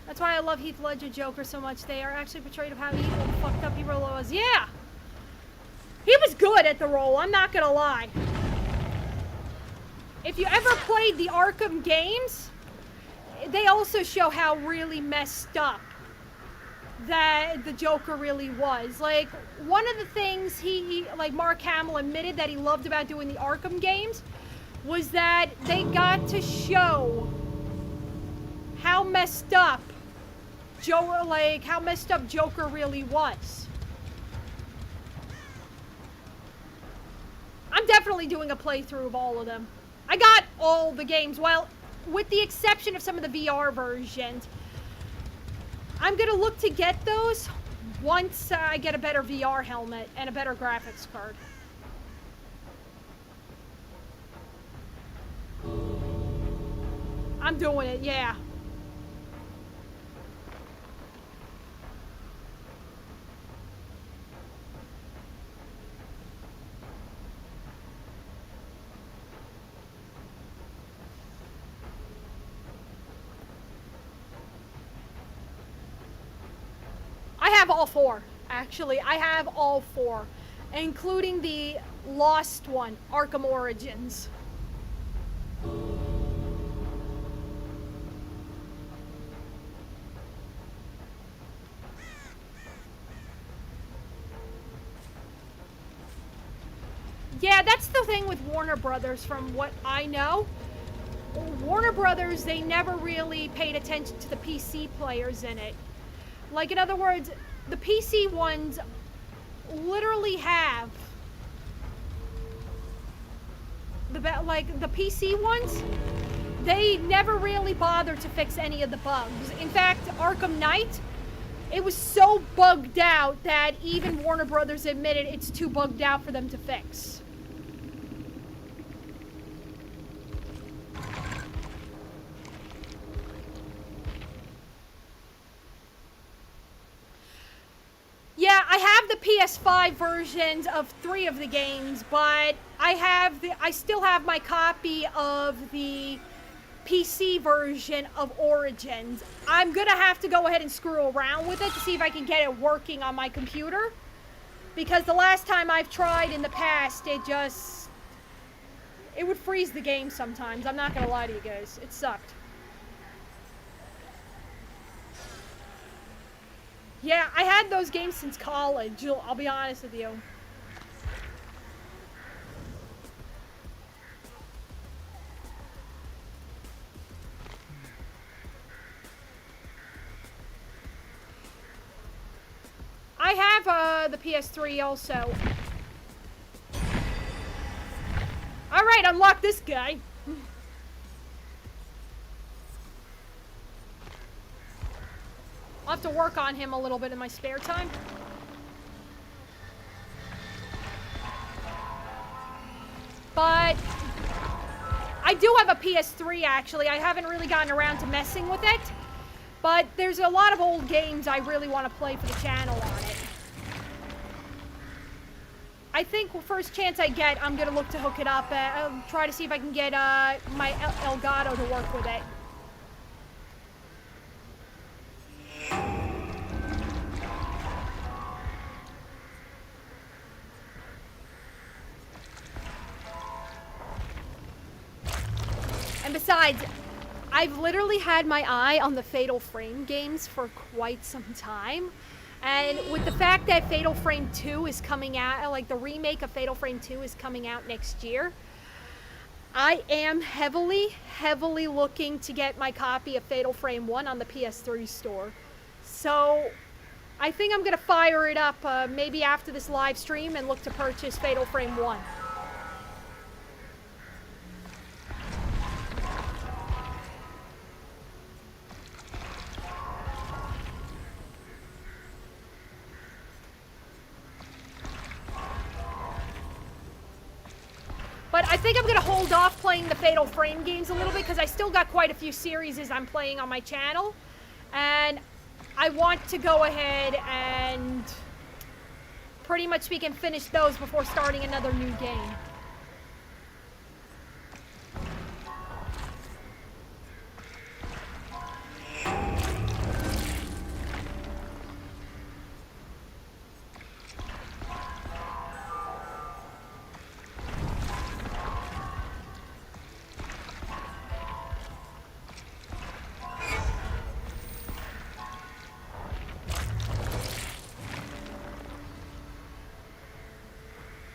That's why I love Heath Ledger Joker so much. They are actually portrayed of how evil and fucked up he really was. Yeah! He was good at the role, I'm not gonna lie. If you ever played the Arkham games, they also show how really messed up that the Joker really was. Like, one of the things like Mark Hamill admitted that he loved about doing the Arkham games was that they got to show how messed up Joker really was. I'm definitely doing a playthrough of all of them. I got all the games, well, with the exception of some of the VR versions. I'm gonna look to get those once I get a better VR helmet and a better graphics card. I'm doing it, yeah. I have all four, actually. I have all four, including the lost one, Arkham Origins. Yeah, that's the thing with Warner Brothers, from what I know. Warner Brothers, they never really paid attention to the PC players in it. Like, in other words, the PC ones literally have the PC ones, they never really bothered to fix any of the bugs. In fact, Arkham Knight, it was so bugged out that even Warner Brothers admitted it's too bugged out for them to fix. Yeah, I have the PS5 versions of 3 of the games, but I still have my copy of the PC version of Origins. I'm gonna have to go ahead and screw around with it to see if I can get it working on my computer. Because the last time I've tried in the past, it would freeze the game sometimes. I'm not gonna lie to you guys. It sucked. Yeah, I had those games since college, I'll be honest with you. I have the PS3 also. Alright, unlock this guy. I'll have to work on him a little bit in my spare time. But I do have a PS3 actually. I haven't really gotten around to messing with it. But there's a lot of old games I really want to play for the channel on it. I think first chance I get, I'm going to look to hook it up. I'll try to see if I can get my Elgato to work with it. And besides, I've literally had my eye on the Fatal Frame games for quite some time. And with the fact that Fatal Frame 2 is coming out, like the remake of Fatal Frame 2 is coming out next year, I am heavily looking to get my copy of Fatal Frame 1 on the PS3 store. So I think I'm going to fire it up maybe after this live stream and look to purchase Fatal Frame 1. But I think I'm going to hold off playing the Fatal Frame games a little bit because I still got quite a few series I'm playing on my channel. And I want to go ahead and, pretty much speaking, finish those before starting another new game.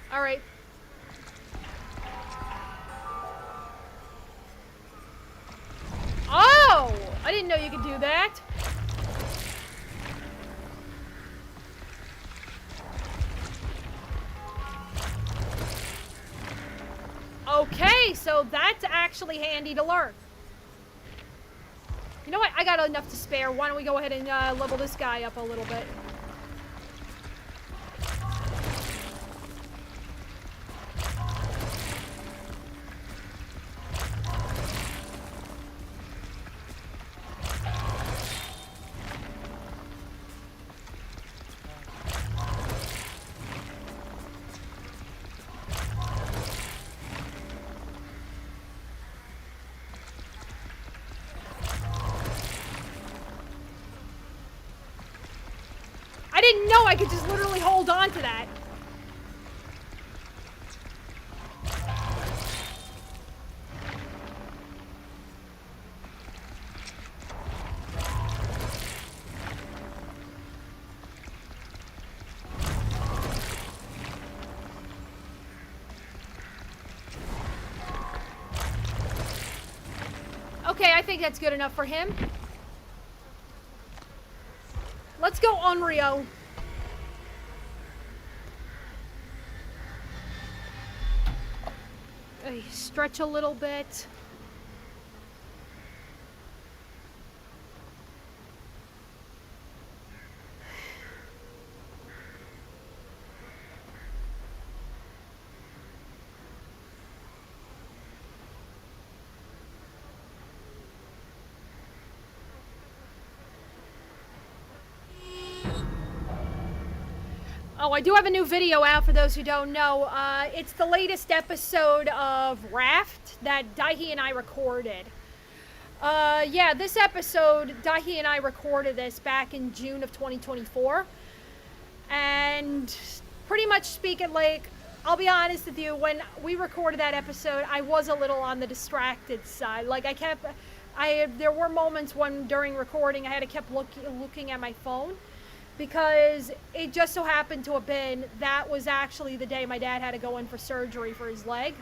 All right. Oh! I didn't know you could do that. Okay, so that's actually handy to learn. You know what? I got enough to spare. Why don't we go ahead and level this guy up a little bit? I didn't know I could just literally hold on to that. Okay, I think that's good enough for him. Let's go Onryo. Stretch a little bit. Oh, I do have a new video out for those who don't know. It's the latest episode of Raft that Daihi and I recorded. Yeah, this episode, Daihi and I recorded this back in June of 2024. And pretty much speaking, like, I'll be honest with you, when we recorded that episode, I was a little on the distracted side. Like, there were moments when during recording I had to keep looking at my phone. Because it just so happened to have been, that was actually the day my dad had to go in for surgery for his leg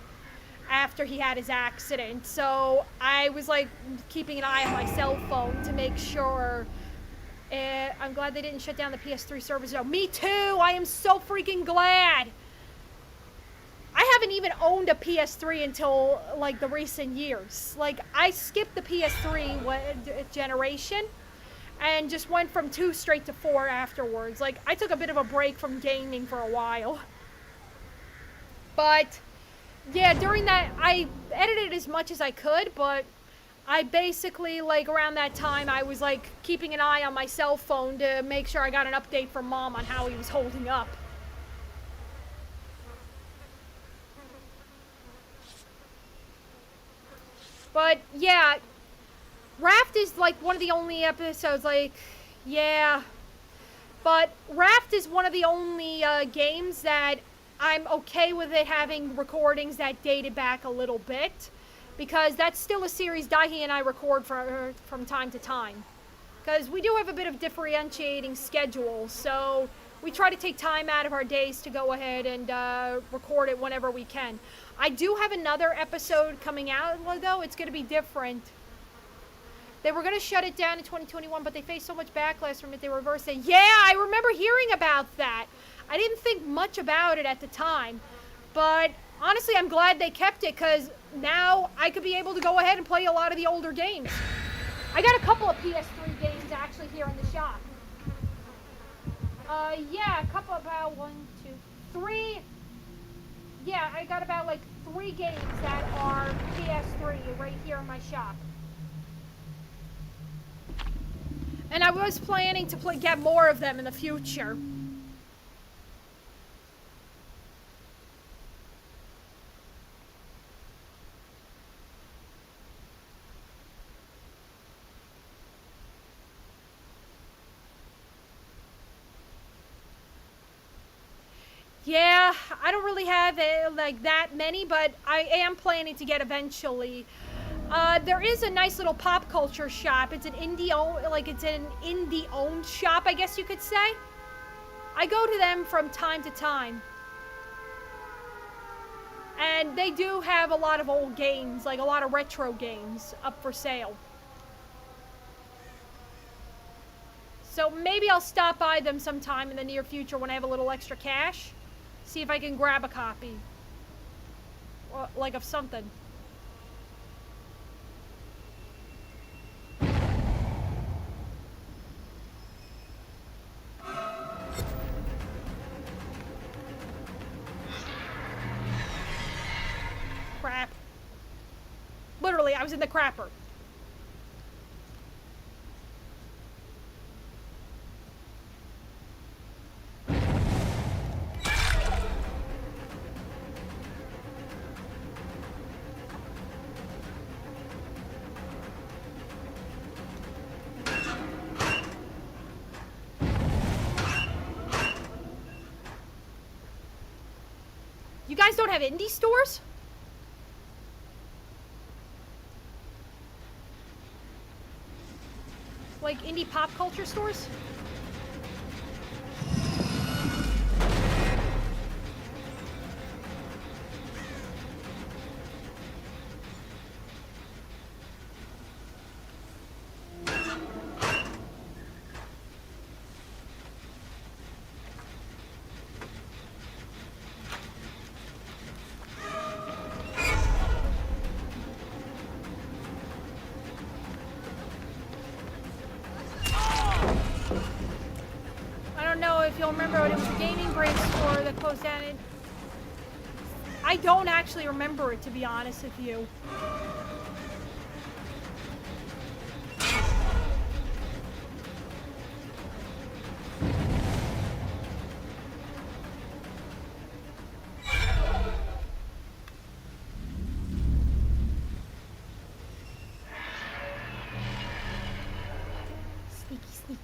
after he had his accident. So I was like keeping an eye on my cell phone to make sure. I'm glad they didn't shut down the PS3 servers. No, me too. I am so freaking glad. I haven't even owned a PS3 until like the recent years. Like I skipped the PS3 generation. And just went from 2 straight to 4 afterwards. Like, I took a bit of a break from gaming for a while. But, yeah, during that, I edited as much as I could, but I basically, like, around that time, I was, like, keeping an eye on my cell phone to make sure I got an update from Mom on how he was holding up. But, yeah, Raft is, like, one of the only episodes, like, yeah. But Raft is one of the only games that I'm okay with it having recordings that dated back a little bit. Because that's still a series Daihi and I record from time to time. Because we do have a bit of differentiating schedules, so we try to take time out of our days to go ahead and record it whenever we can. I do have another episode coming out, though. It's going to be different. They were going to shut it down in 2021, but they faced so much backlash from it, they reversed it. Yeah, I remember hearing about that. I didn't think much about it at the time. But honestly, I'm glad they kept it, because now I could be able to go ahead and play a lot of the older games. I got a couple of PS3 games actually here in the shop. Yeah, a couple, about 1, 2, 3. Yeah, I got about like 3 games that are PS3 right here in my shop. And I was planning to get more of them in the future. Yeah, I don't really have like that many, but I am planning to get eventually. There is a nice little pop culture shop. It's an indie owned shop, I guess you could say. I go to them from time to time. And they do have a lot of old games, like a lot of retro games up for sale. So maybe I'll stop by them sometime in the near future when I have a little extra cash. See if I can grab a copy. Or, like, of something. Crap. Literally, I was in the crapper. You guys don't have indie stores? Like indie pop culture stores? If you'll remember, it was a gaming brand store that closed down. I don't actually remember it, to be honest with you. Sneaky sneak.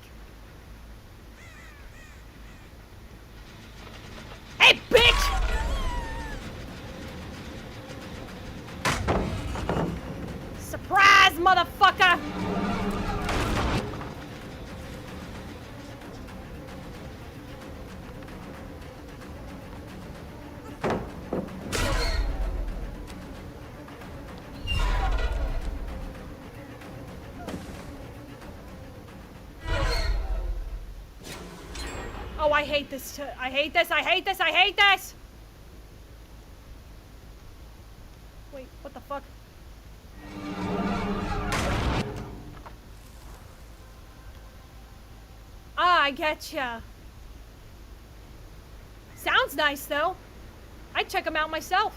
Hey, bitch! Surprise, motherfucker! Oh, I hate this. I hate this. I hate this. I hate this. Wait, what the fuck? Ah, I getcha. Sounds nice, though. I'd check them out myself.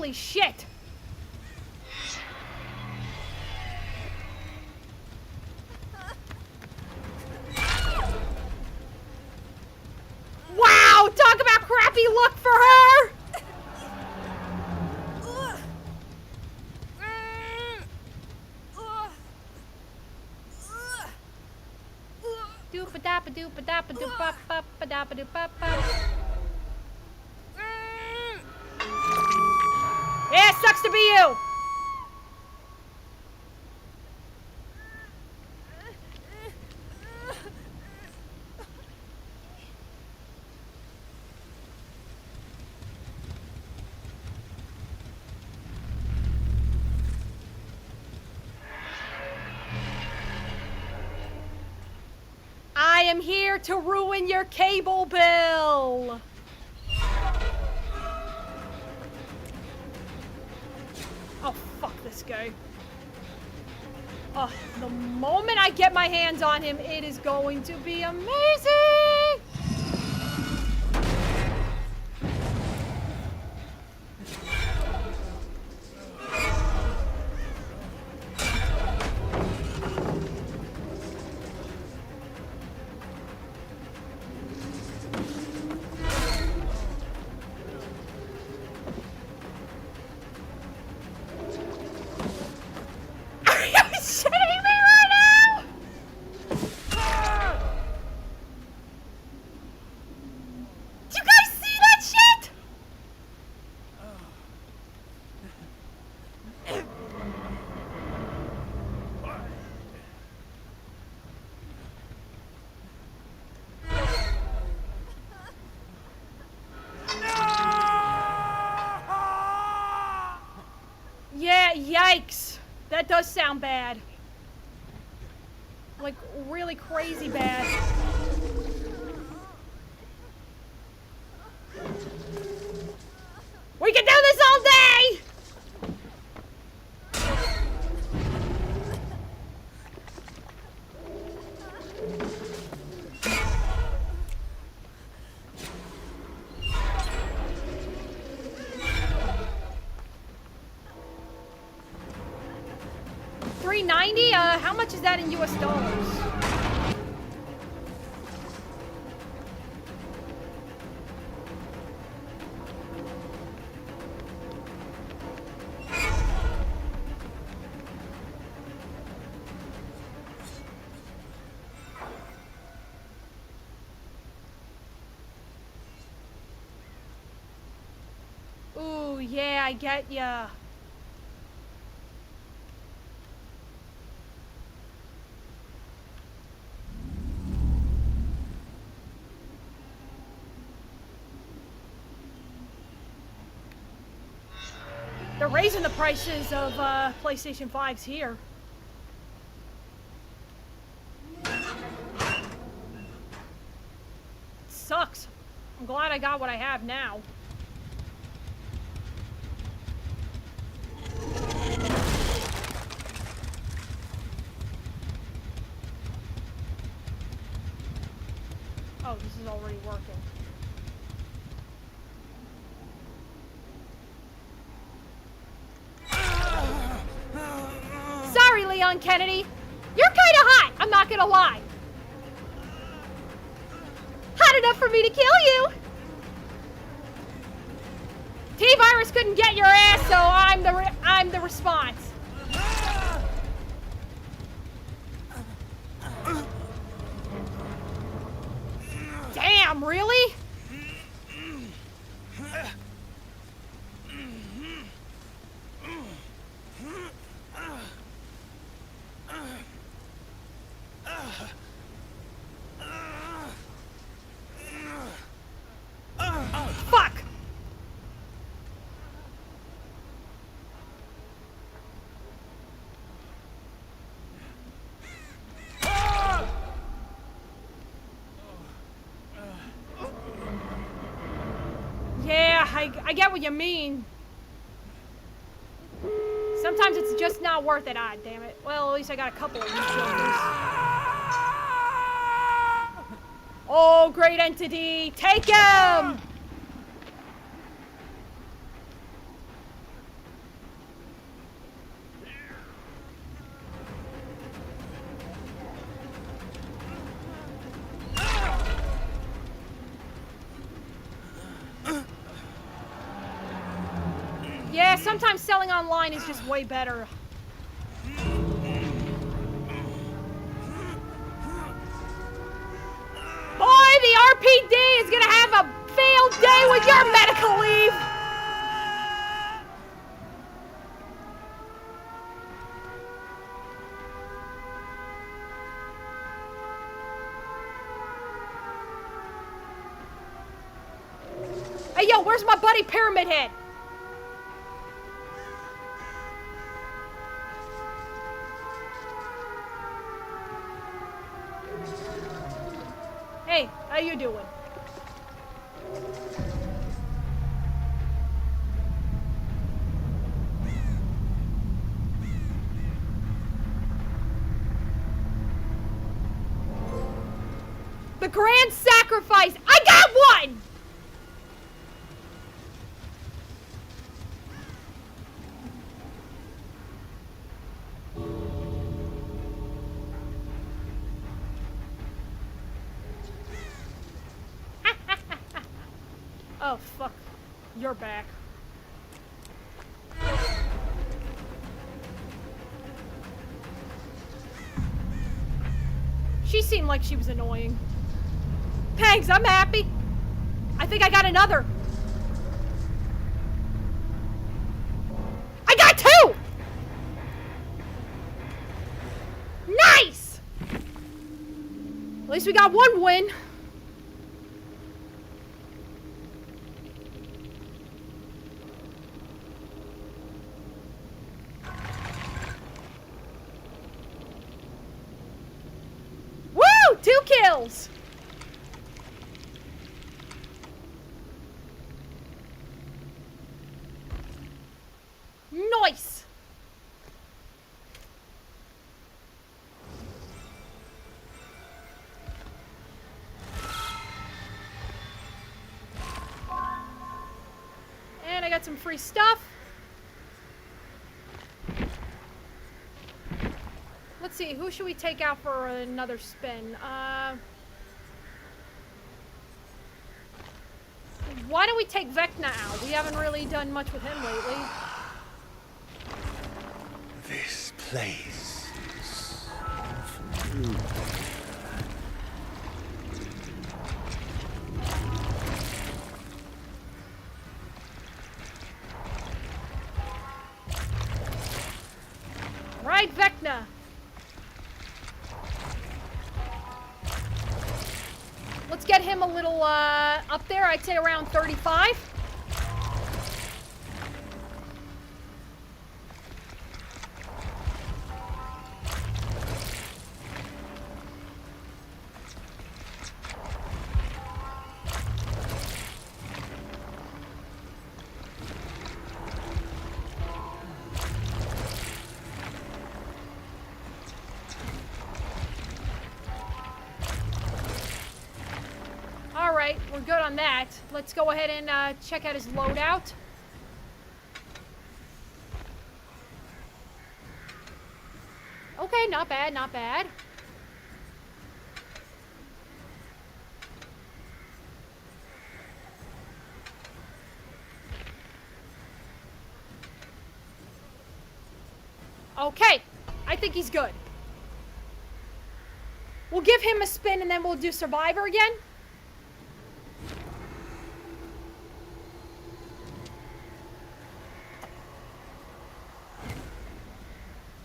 Holy shit! Wow! Talk about crappy luck for her! Yeah, sucks to be you! I am here to ruin your cable bill! Oh, fuck this guy. Oh, the moment I get my hands on him, it is going to be amazing! Yeah, yikes. That does sound bad. Like, really crazy bad. We can do this all day! $390? How much is that in US dollars? Ooh, yeah, I get ya. They're raising the prices of PlayStation 5s here. Sucks. I'm glad I got what I have now. Oh, this is already working. Sorry, Leon Kennedy. You're kinda hot, I'm not gonna lie. Hot enough for me to kill you. T-Virus couldn't get your ass, so I'm the response. Damn, really? Fuck! Yeah, I get what you mean. Sometimes it's just not worth it, ah, damn it. Well, at least I got a couple of these jokers. Oh, great entity! Take him! Yeah, sometimes selling online is just way better. Boy, the RPD is gonna have a field day with your medical leave! Hey, yo, where's my buddy Pyramid Head? Hey, how you doing? The grand sacrifice! I got one! Oh, fuck. You're back. She seemed like she was annoying. Thanks, I'm happy. I think I got another. I got two! Nice! At least we got one win. Woo! 2 kills! Nice! And I got some free stuff. Let's see, who should we take out for another spin? Why don't we take Vecna out? We haven't really done much with him lately. This place is unfamiliar. Right, Vecna. Let's get him a little up there. I'd say around 35. Alright, we're good on that. Let's go ahead and check out his loadout. Okay, not bad, not bad. Okay, I think he's good. We'll give him a spin and then we'll do Survivor again.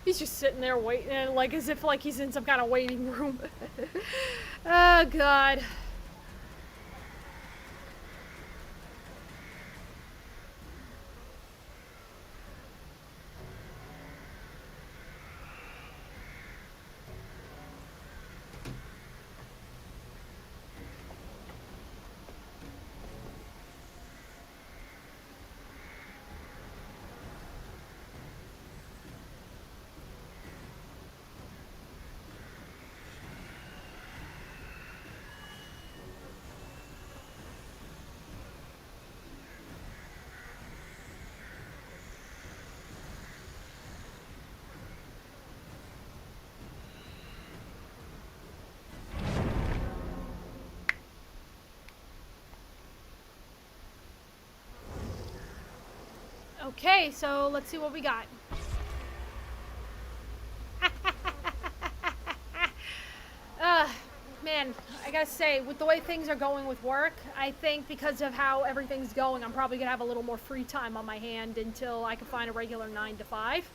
He's just sitting there waiting, like as if like he's in some kind of waiting room. Oh, God. Okay, so let's see what we got. uh, Man, I gotta say, with the way things are going with work, I think because of how everything's going, I'm probably gonna have a little more free time on my hand until I can find a regular 9 to 5.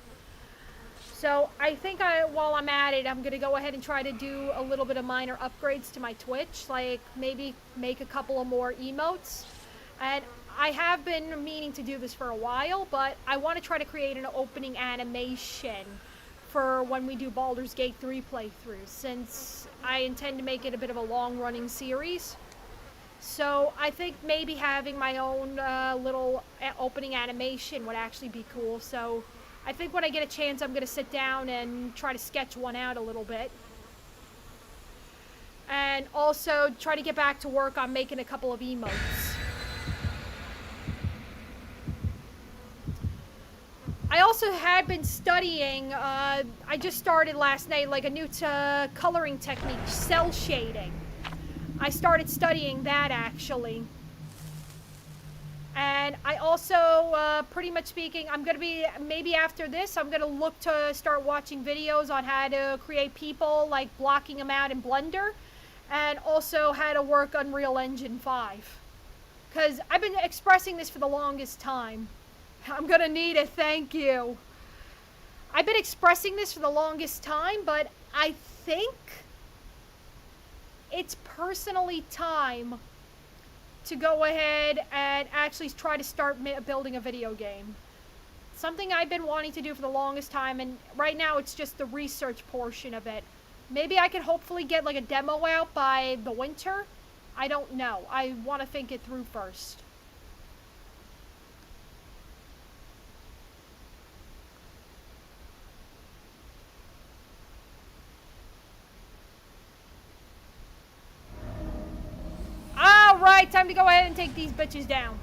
So I think while I'm at it, I'm gonna go ahead and try to do a little bit of minor upgrades to my Twitch, like maybe make a couple of more emotes. And I have been meaning to do this for a while, but I want to try to create an opening animation for when we do Baldur's Gate 3 playthroughs, since I intend to make it a bit of a long-running series. So I think maybe having my own little opening animation would actually be cool. So I think when I get a chance, I'm going to sit down and try to sketch one out a little bit. And also try to get back to work on making a couple of emotes. I also had been studying, I just started last night, like a new coloring technique, cell shading. I started studying that actually. And I also, pretty much speaking, I'm going to be, maybe after this, I'm going to look to start watching videos on how to create people, like blocking them out in Blender, and also how to work Unreal Engine 5. Because I've been expressing this for the longest time. I'm going to need a thank you. I've been expressing this for the longest time, but I think it's personally time to go ahead and actually try to start building a video game. Something I've been wanting to do for the longest time, and right now it's just the research portion of it. Maybe I can hopefully get like a demo out by the winter. I don't know. I want to think it through first. Alright, time to go ahead and take these bitches down.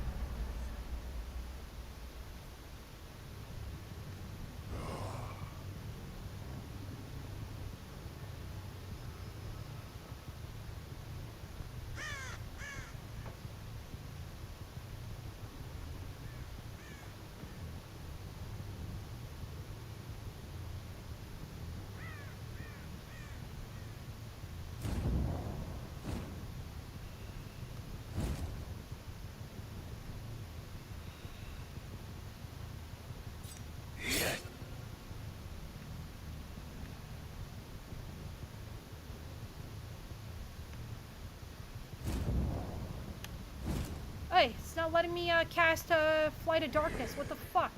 Hey, it's not letting me cast Flight of Darkness. What the fuck?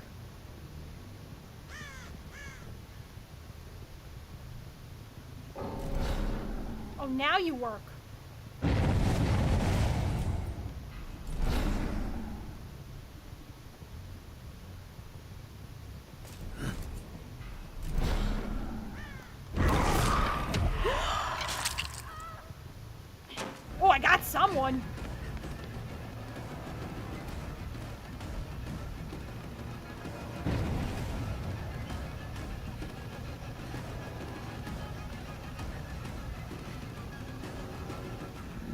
Oh, now you work. Oh, I got someone.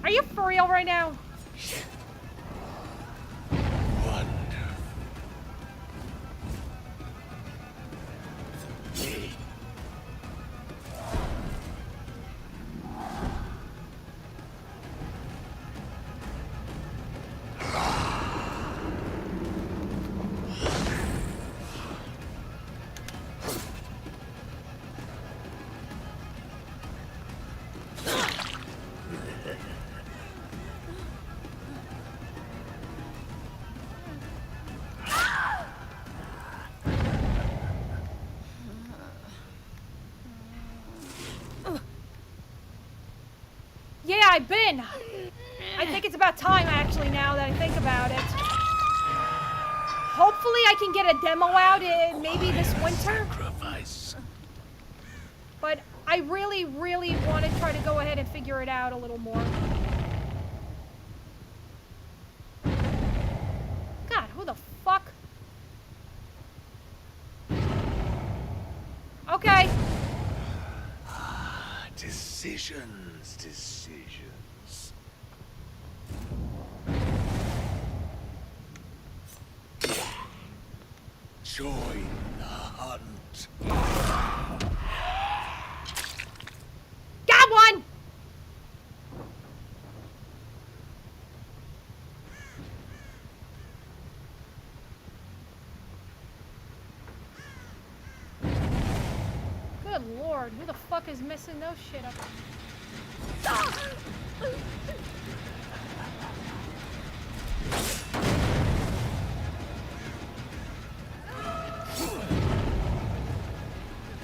Are you for real right now? Yeah, I've been. I think it's about time, actually, now that I think about it. Hopefully I can get a demo out in maybe this winter. But I really, really want to try to go ahead and figure it out a little more. God, who the fuck? Okay. Decisions. Join the hunt. Got one! Good lord, who the fuck is missing those shit up?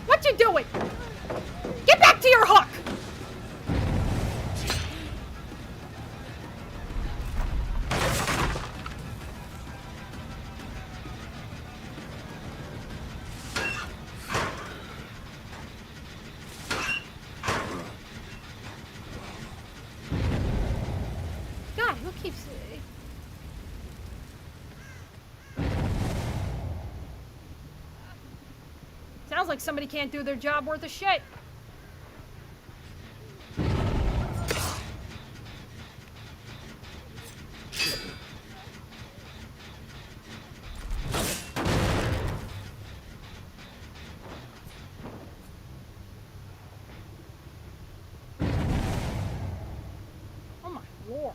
What you doing? Get back to your hook! God, who keeps... Sounds like somebody can't do their job worth of shit. Oh my lord.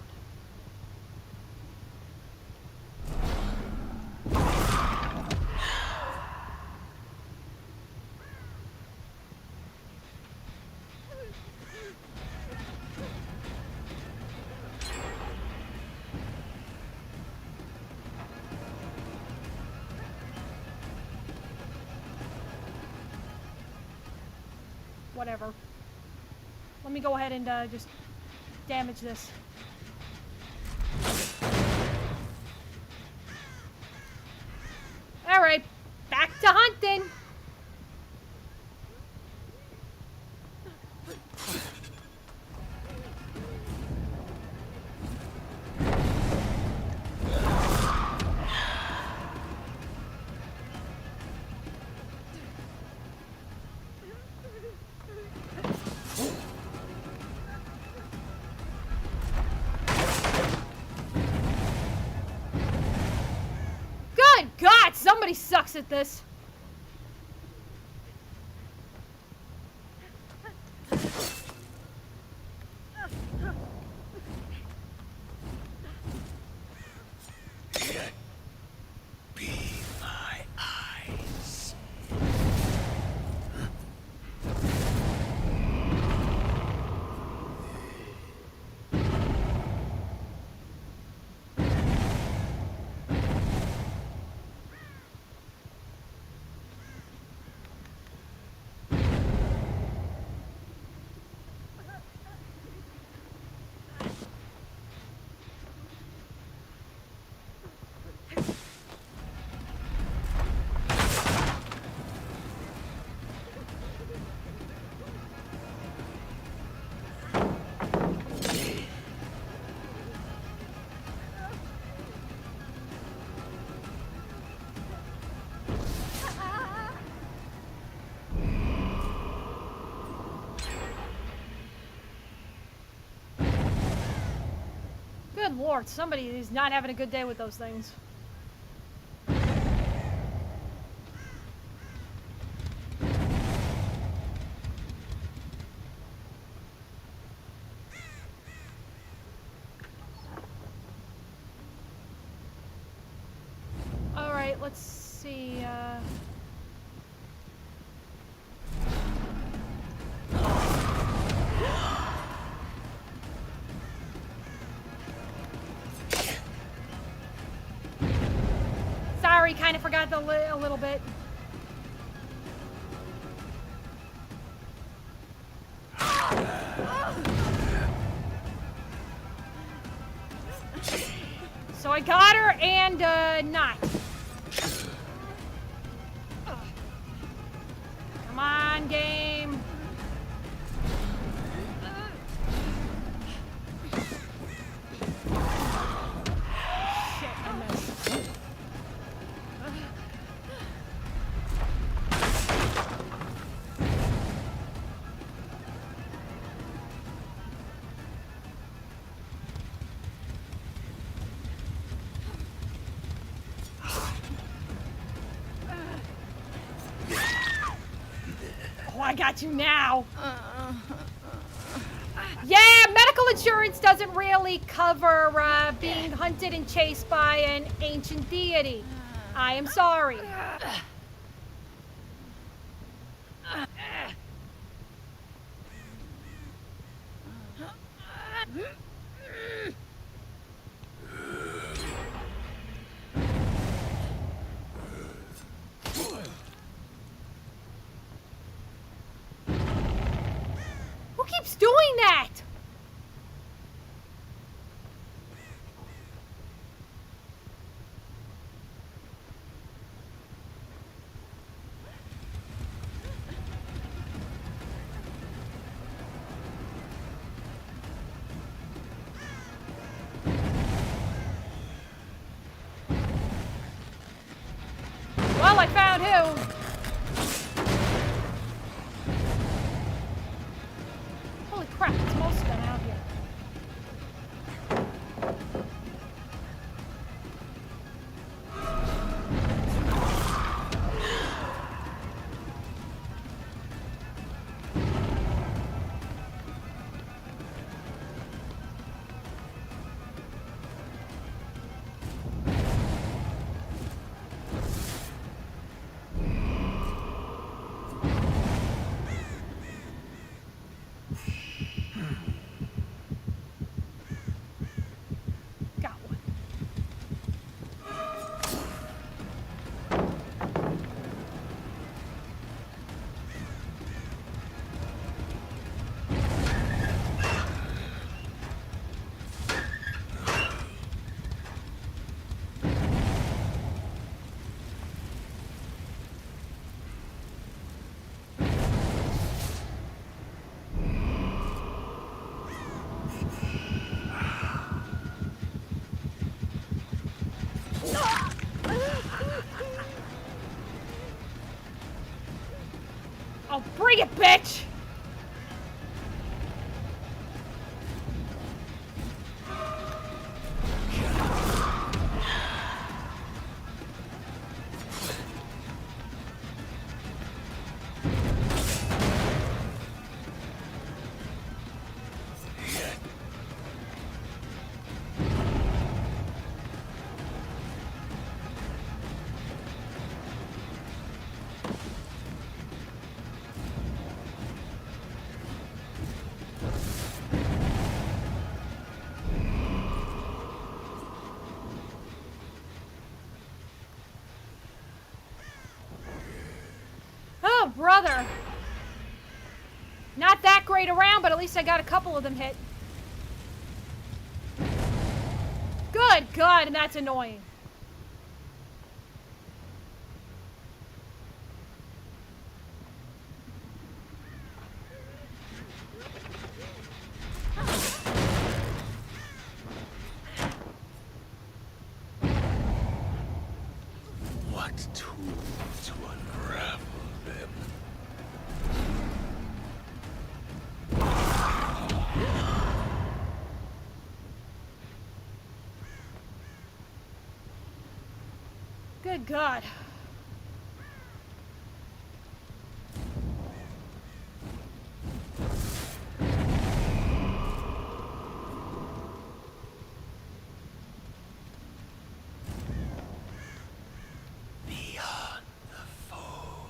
Whatever. Let me go ahead and just damage this. Alright, back to hunting! Good God, somebody sucks at this. Yet be my eyes. Good lord, somebody is not having a good day with those things. Alright, let's see, Sorry, kind of forgot a little bit. So I got her and not. Come on, game. Shit, I missed. Oh, I got you now. Yeah, medical insurance doesn't really cover being hunted and chased by an ancient deity. I am sorry. Who keeps doing that? Well, I found who. Holy crap, it's most of them out here. Got one. Oh, bring it, bitch! Oh, brother. Not that great around, but at least I got a couple of them hit. Good, good, and that's annoying. What tool to unravel them? Good God. Beyond the fold.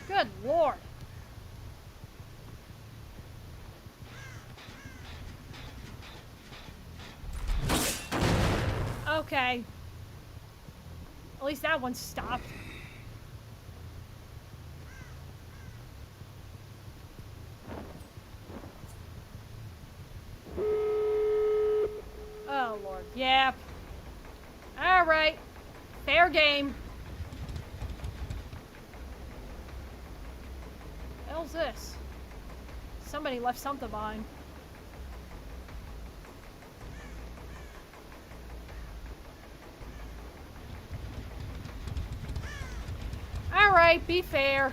Good Lord. Okay. At least that one stopped. Oh, Lord. Yep. All right. Fair game. What the hell's this? Somebody left something behind. right, be fair.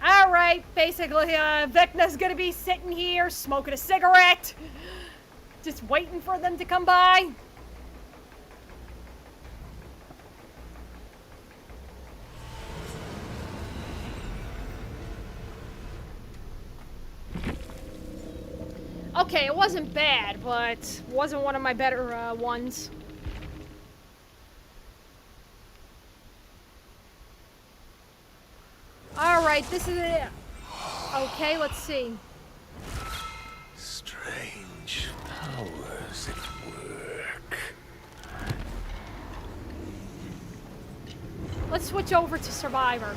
Alright, basically, Vecna's gonna be sitting here smoking a cigarette. Just waiting for them to come by. Okay, it wasn't bad, but wasn't one of my better ones. Alright, this is it. Okay, let's see. Strange powers at work. Let's switch over to Survivor.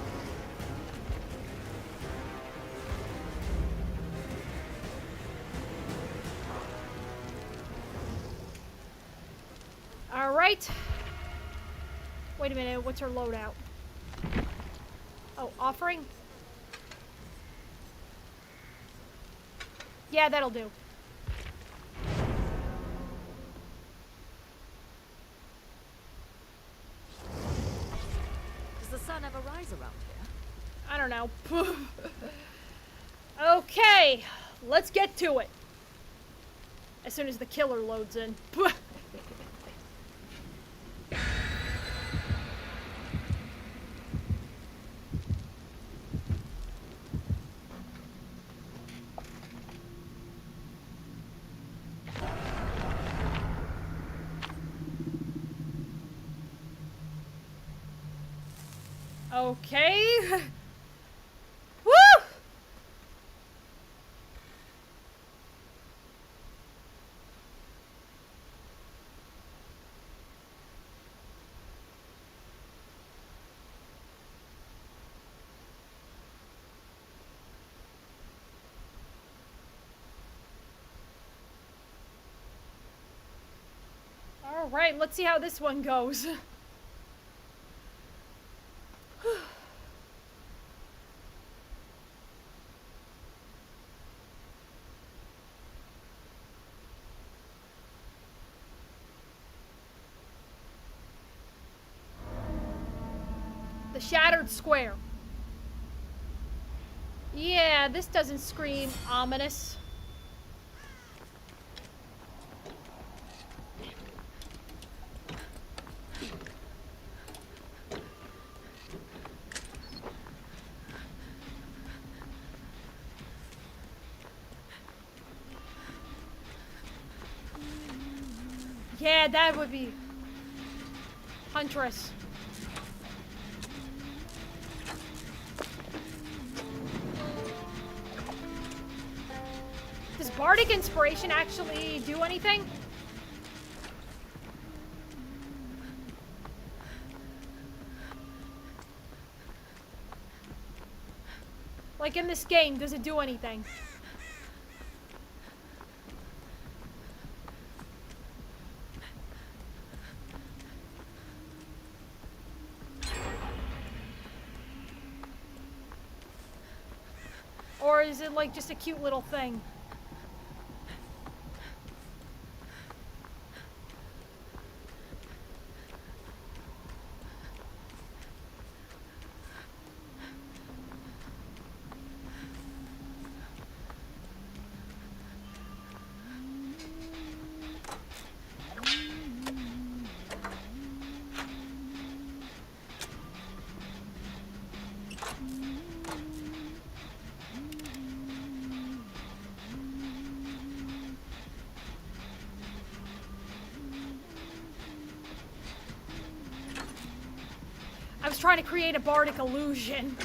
Alright. Wait a minute, what's our loadout? Oh, offering? Yeah, that'll do. Does the sun ever rise around here? I don't know. Okay, let's get to it. As soon as the killer loads in. Okay. Woo! All right, let's see how this one goes. The Shattered Square. Yeah, this doesn't scream ominous. Yeah, that would be Huntress. Does Bardic Inspiration actually do anything? Like in this game, does it do anything? Or is it like just a cute little thing? I was trying to create a bardic illusion.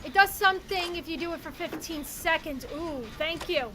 It does something if you do it for 15 seconds. Ooh, thank you.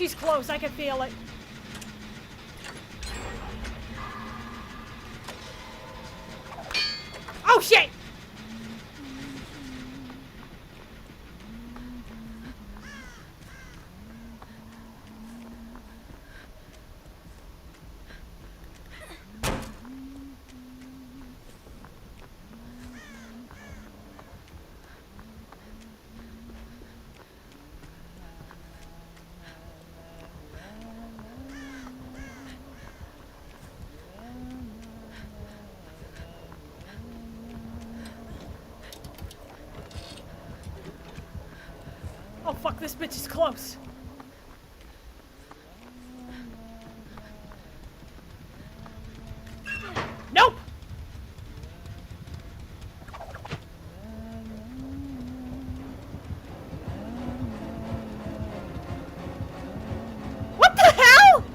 She's close. I can feel it. Oh, shit! Oh, fuck, this bitch is close. Nope! What the hell?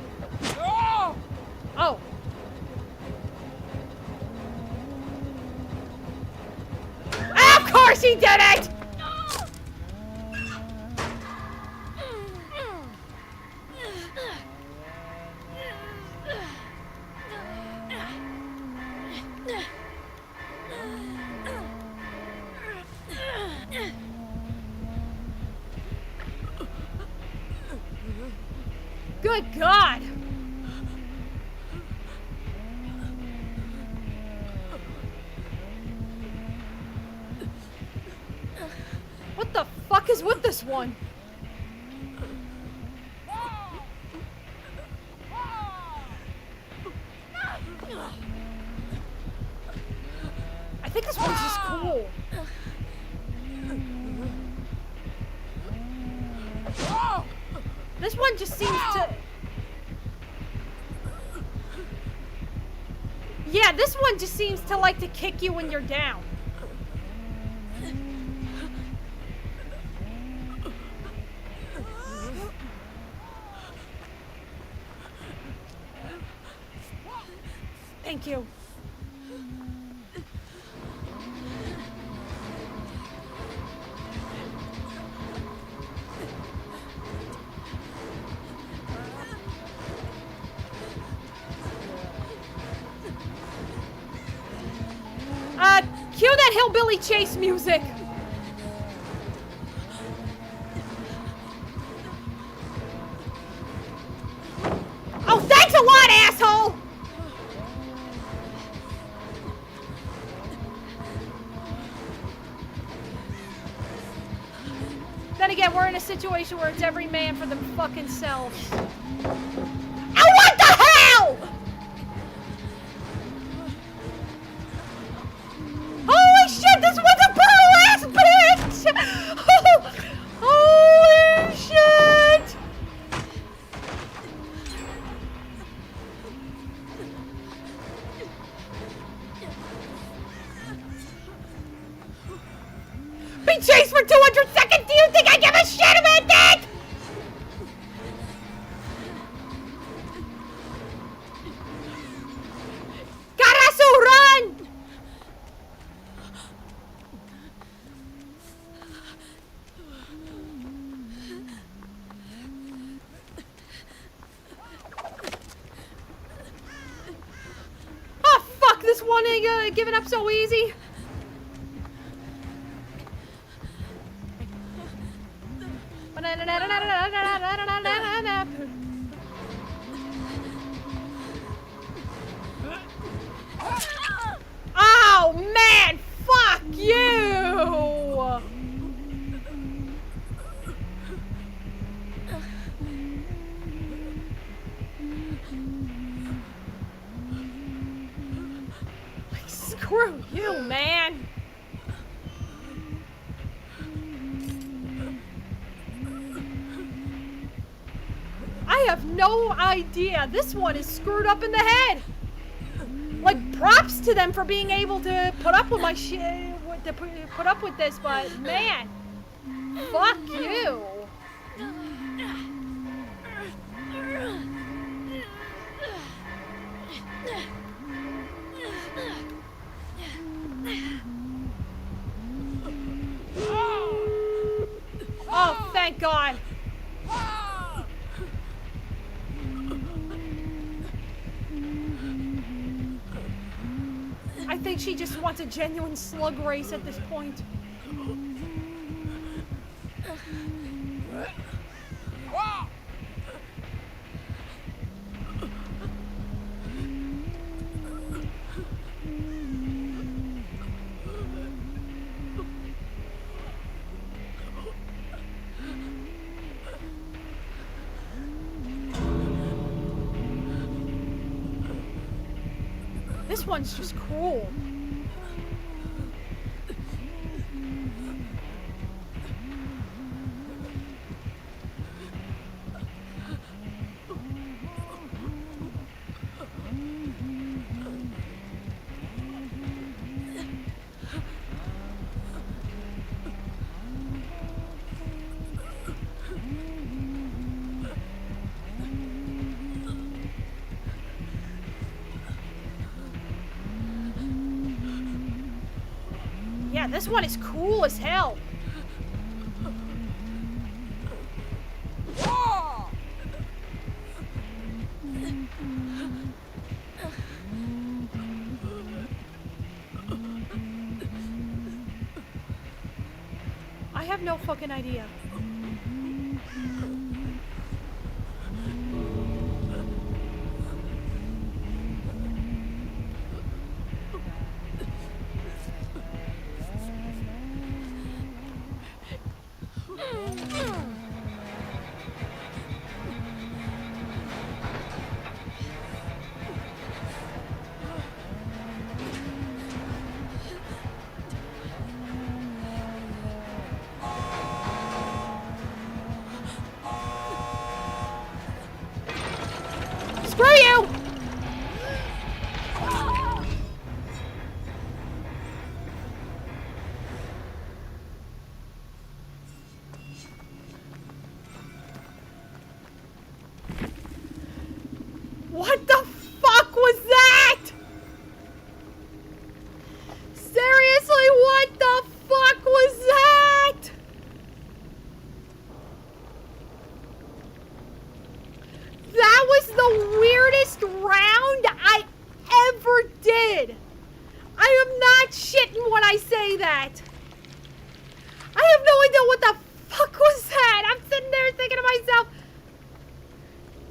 Oh. Ah, of course he did it! Good God! What the fuck is with this one? I think this one's just cool. This one just seems to... Yeah, this one just seems to like to kick you when you're down. Thank you. Cue that hillbilly chase music. Oh, thanks a lot, asshole! Then again, we're in a situation where it's every man for them fucking selves. Oh, what the hell? Holy shit, this was a badass bitch! Holy shit! Be chased for 200 seconds? Do you think I give a shit about that? Karasu, run! Oh fuck, this one ain't giving up so easy. Oh man, fuck you! Screw you, man! I have no idea. This one is screwed up in the head. Like, props to them for being able to put up with my shit, to put up with this, but man, fuck you. Oh, thank God. just wants a genuine slug race at this point. This one's just cruel. Yeah, this one is cool as hell. I have no fucking idea. Screw you! What the fuck was that? Seriously, what the fuck was that? That was the weirdest round I ever did. I am not shitting when I say that. I have no idea what the fuck was that. I'm sitting there thinking to myself,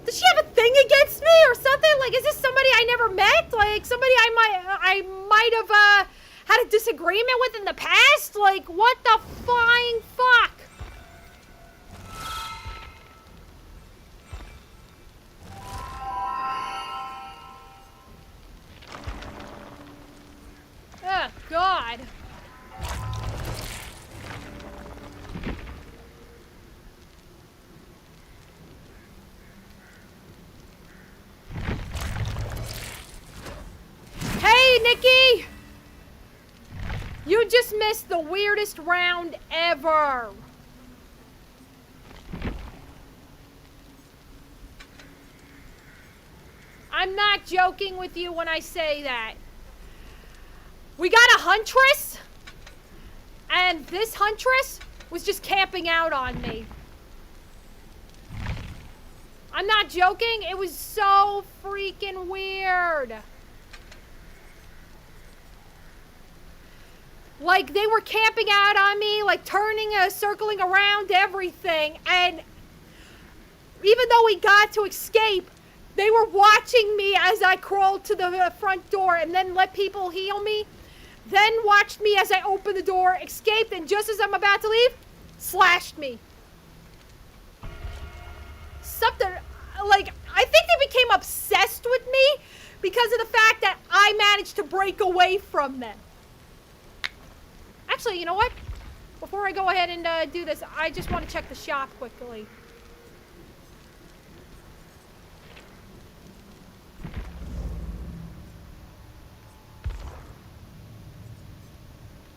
does she have a thing against me or something? Like, is this somebody I never met? Like, somebody I might have had a disagreement with in the past? Like, what the flying fuck? Oh, God. Hey, Nikki! You just missed the weirdest round ever. I'm not joking with you when I say that. We got a huntress, and this huntress was just camping out on me. I'm not joking, it was so freaking weird. Like, they were camping out on me, like turning, circling around everything, and even though we got to escape, they were watching me as I crawled to the front door and then let people heal me. Then watched me as I opened the door, escaped, and just as I'm about to leave, slashed me. Something, like, I think they became obsessed with me because of the fact that I managed to break away from them. Actually, you know what? Before I go ahead and do this, I just want to check the shop quickly.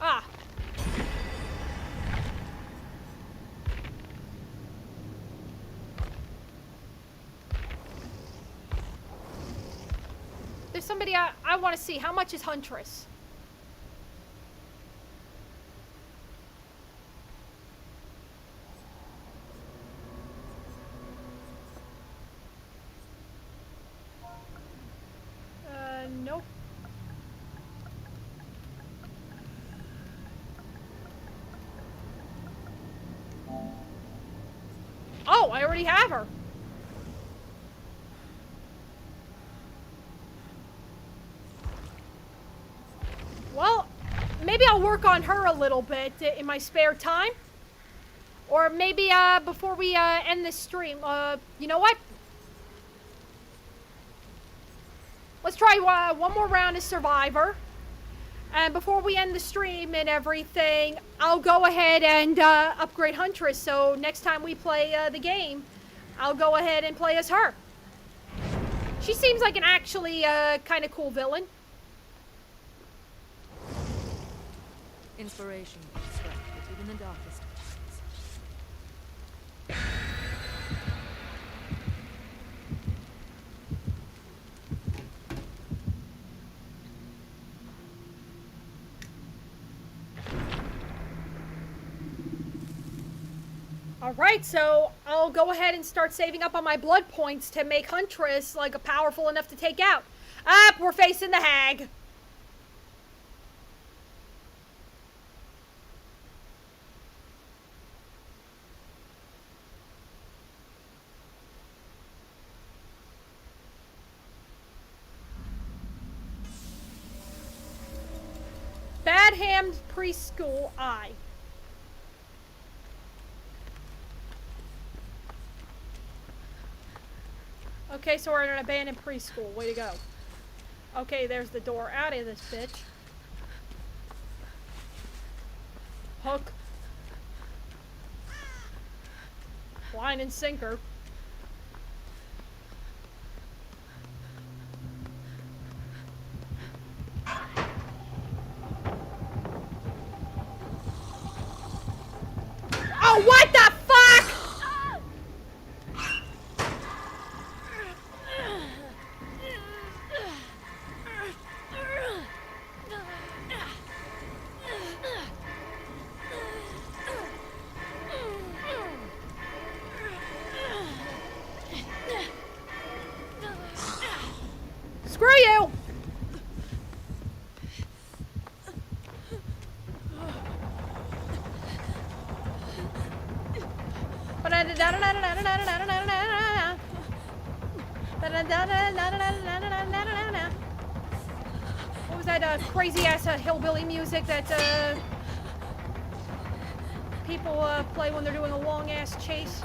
Ah. There's somebody I want to see. How much is Huntress? Nope. No, I already have her. Well, maybe I'll work on her a little bit in my spare time. Or maybe before we end this stream. You know what? Let's try one more round as Survivor. And before we end the stream and everything, I'll go ahead and upgrade Huntress. So next time we play the game, I'll go ahead and play as her. She seems like an actually kind of cool villain. Inspiration, strength, even the darkest of times. Alright, so I'll go ahead and start saving up on my blood points to make Huntress like a powerful enough to take out. Up, we're facing the hag. Bad Hammed Preschool I. Okay, so we're in an abandoned preschool. Way to go. Okay, there's the door out of this bitch. Hook. Line and sinker. Oh, what the fuck? Screw you! What was that crazy ass hillbilly music that people play when they're doing a long ass chase?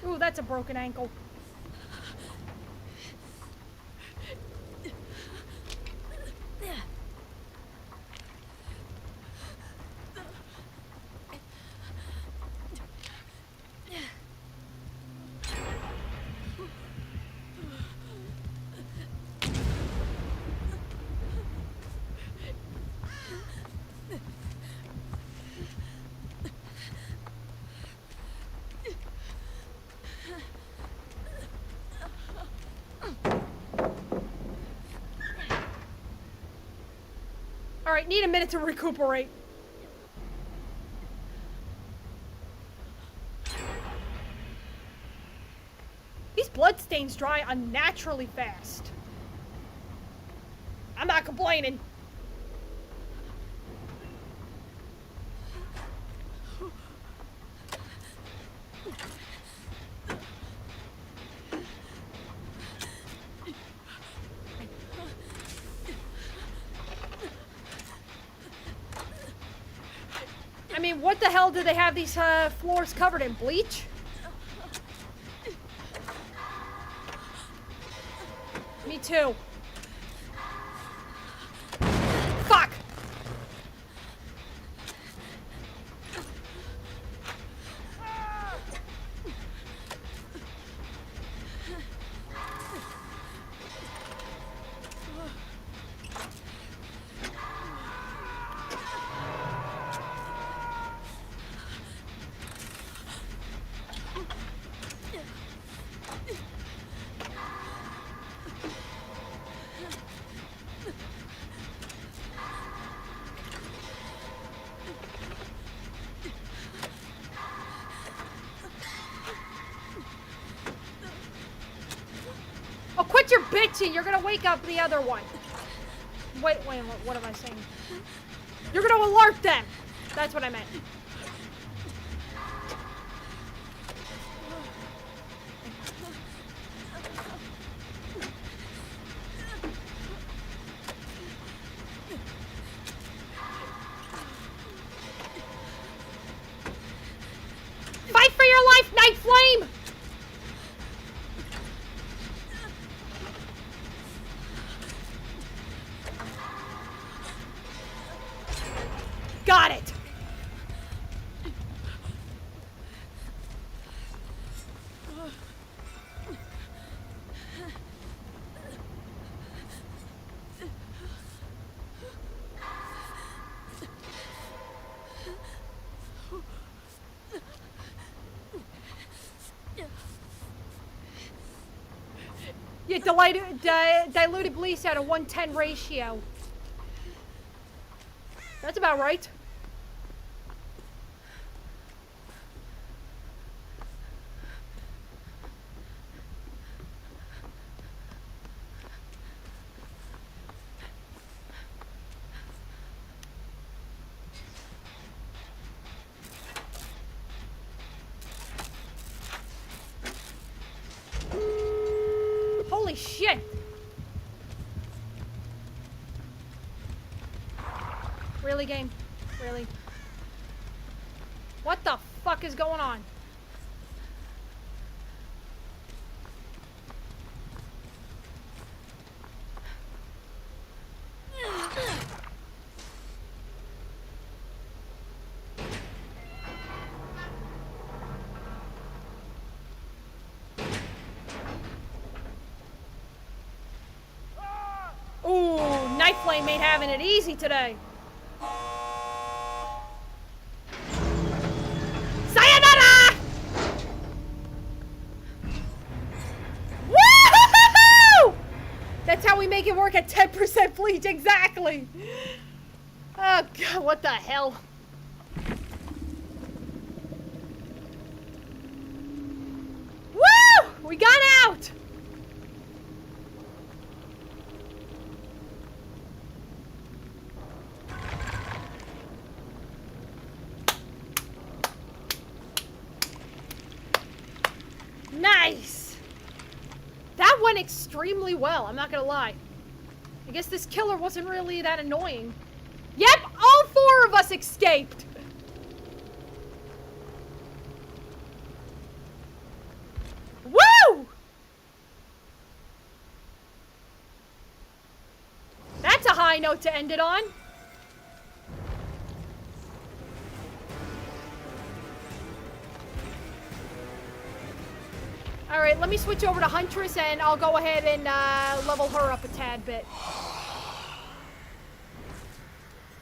Ooh, that's a broken ankle. Alright, need a minute to recuperate. These bloodstains dry unnaturally fast. I'm not complaining. I mean, what the hell do they have these floors covered in? Bleach? Me too. quit your bitching. You're gonna wake up the other one. Wait, what am I saying? You're gonna alert them. That's what I meant. Fight for your life, Night Flame! Got it! Yeah, diluted bleach at a 1:10 ratio. That's about right. Holy shit! Really, game? Really? What the fuck is going on? Ooh, Night Flame ain't having it easy today. Sayonara! Woo-hoo-hoo-hoo! That's how we make it work at 10% bleach, exactly. Oh god, what the hell? Woo! We got out! Nice! That went extremely well, I'm not gonna lie. I guess this killer wasn't really that annoying. Yep, all 4 of us escaped! Woo! That's a high note to end it on. Alright, let me switch over to Huntress and I'll go ahead and level her up a tad bit.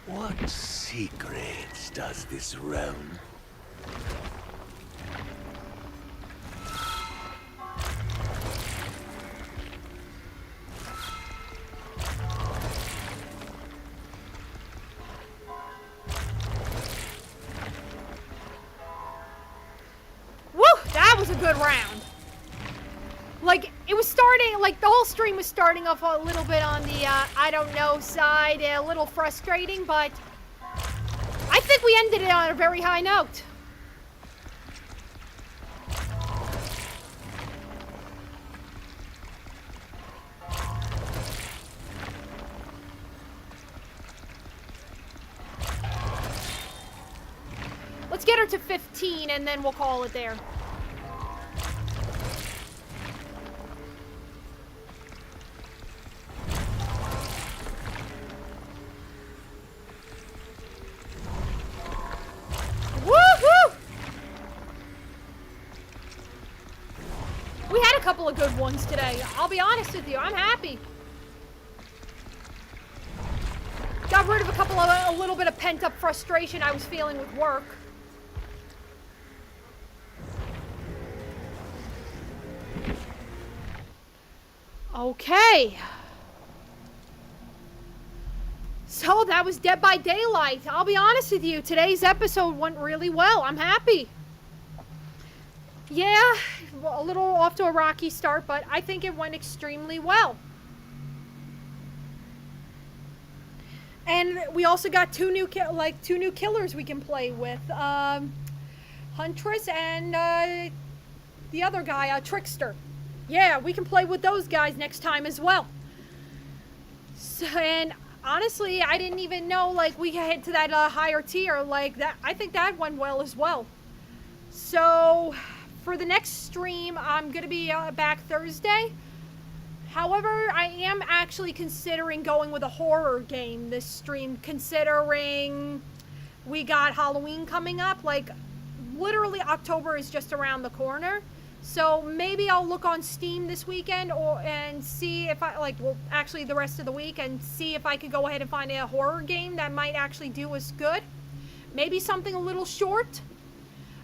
What secrets does this realm? Woo! That was a good round. Like, it was starting, like, the whole stream was starting off a little bit on the, I don't know side, a little frustrating, but I think we ended it on a very high note. Let's get her to 15 and then we'll call it there. Couple of good ones today. I'll be honest with you, I'm happy. Got rid of a little bit of pent-up frustration I was feeling with work. Okay. So that was Dead by Daylight. I'll be honest with you, today's episode went really well. I'm happy. Yeah, well, a little off to a rocky start, but I think it went extremely well. And we also got two new killers we can play with, Huntress and the other guy, Trickster. Yeah, we can play with those guys next time as well. So, and honestly, I didn't even know like we could head to that higher tier like that. I think that went well as well. So for the next stream, I'm gonna be back Thursday. However, I am actually considering going with a horror game this stream, considering we got Halloween coming up. Like, literally October is just around the corner. So maybe I'll look on Steam this weekend and see if I, actually the rest of the week, and see if I could go ahead and find a horror game that might actually do us good. Maybe something a little short,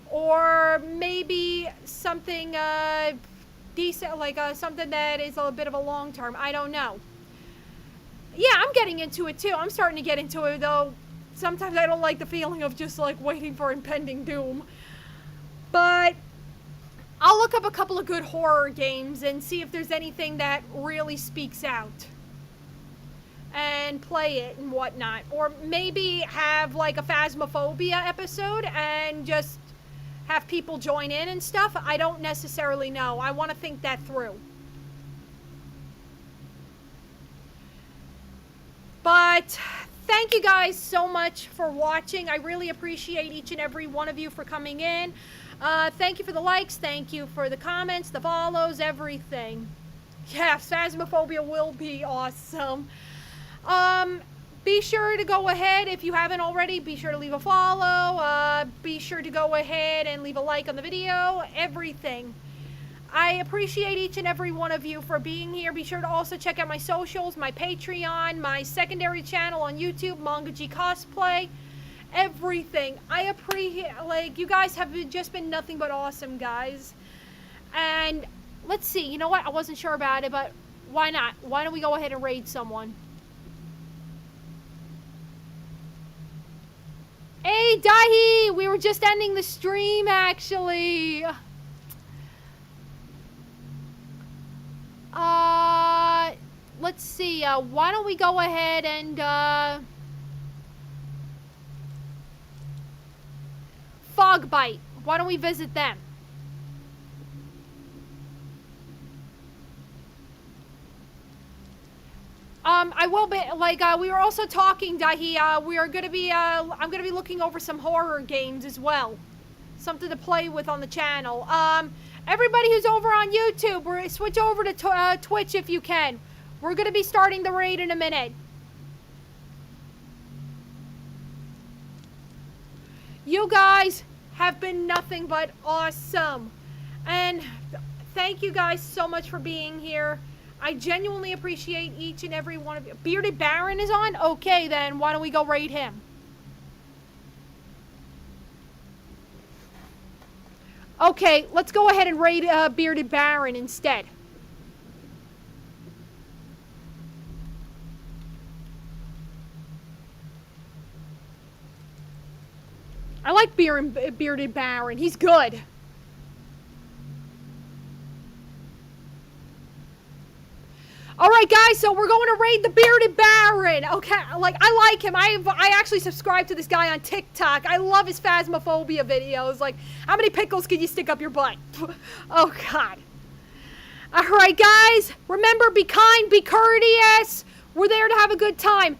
or maybe something, decent, like something that is a bit of a long term. I don't know. Yeah, I'm getting into it too. I'm starting to get into it, though sometimes I don't like the feeling of just like waiting for impending doom. But I'll look up a couple of good horror games and see if there's anything that really speaks out and play it and whatnot. Or maybe have like a Phasmophobia episode and just have people join in and stuff. I don't necessarily know. I want to think that through. But thank you guys so much for watching. I really appreciate each and every one of you for coming in. Thank you for the likes. Thank you for the comments, the follows, everything. Yeah, Phasmophobia will be awesome. Be sure to go ahead, if you haven't already, be sure to leave a follow. Be sure to go ahead and leave a like on the video, everything. I appreciate each and every one of you for being here. Be sure to also check out my socials, my Patreon, my secondary channel on YouTube, mangagcosplay, everything. I appreciate, like, you guys have just been nothing but awesome, guys. And let's see, you know what? I wasn't sure about it, but why not? Why don't we go ahead and raid someone? Hey, Dahi! We were just ending the stream, actually. Let's see. Why don't we go ahead and, Fogbite. Why don't we visit them? I will be, like, we were also talking, Dahi, we are gonna be, I'm gonna be looking over some horror games as well. Something to play with on the channel. Everybody who's over on YouTube, switch over to Twitch if you can. We're gonna be starting the raid in a minute. You guys have been nothing but awesome. And thank you guys so much for being here. I genuinely appreciate each and every one of you. Bearded Baron is on? Okay, then. Why don't we go raid him? Okay, let's go ahead and raid Bearded Baron instead. I like Bearded Baron. He's good. Alright guys, so we're going to raid the Bearded Baron. Okay, like, I like him. I actually subscribe to this guy on TikTok. I love his Phasmophobia videos. Like, how many pickles can you stick up your butt? Oh god. Alright guys, remember, be kind, be courteous. We're there to have a good time.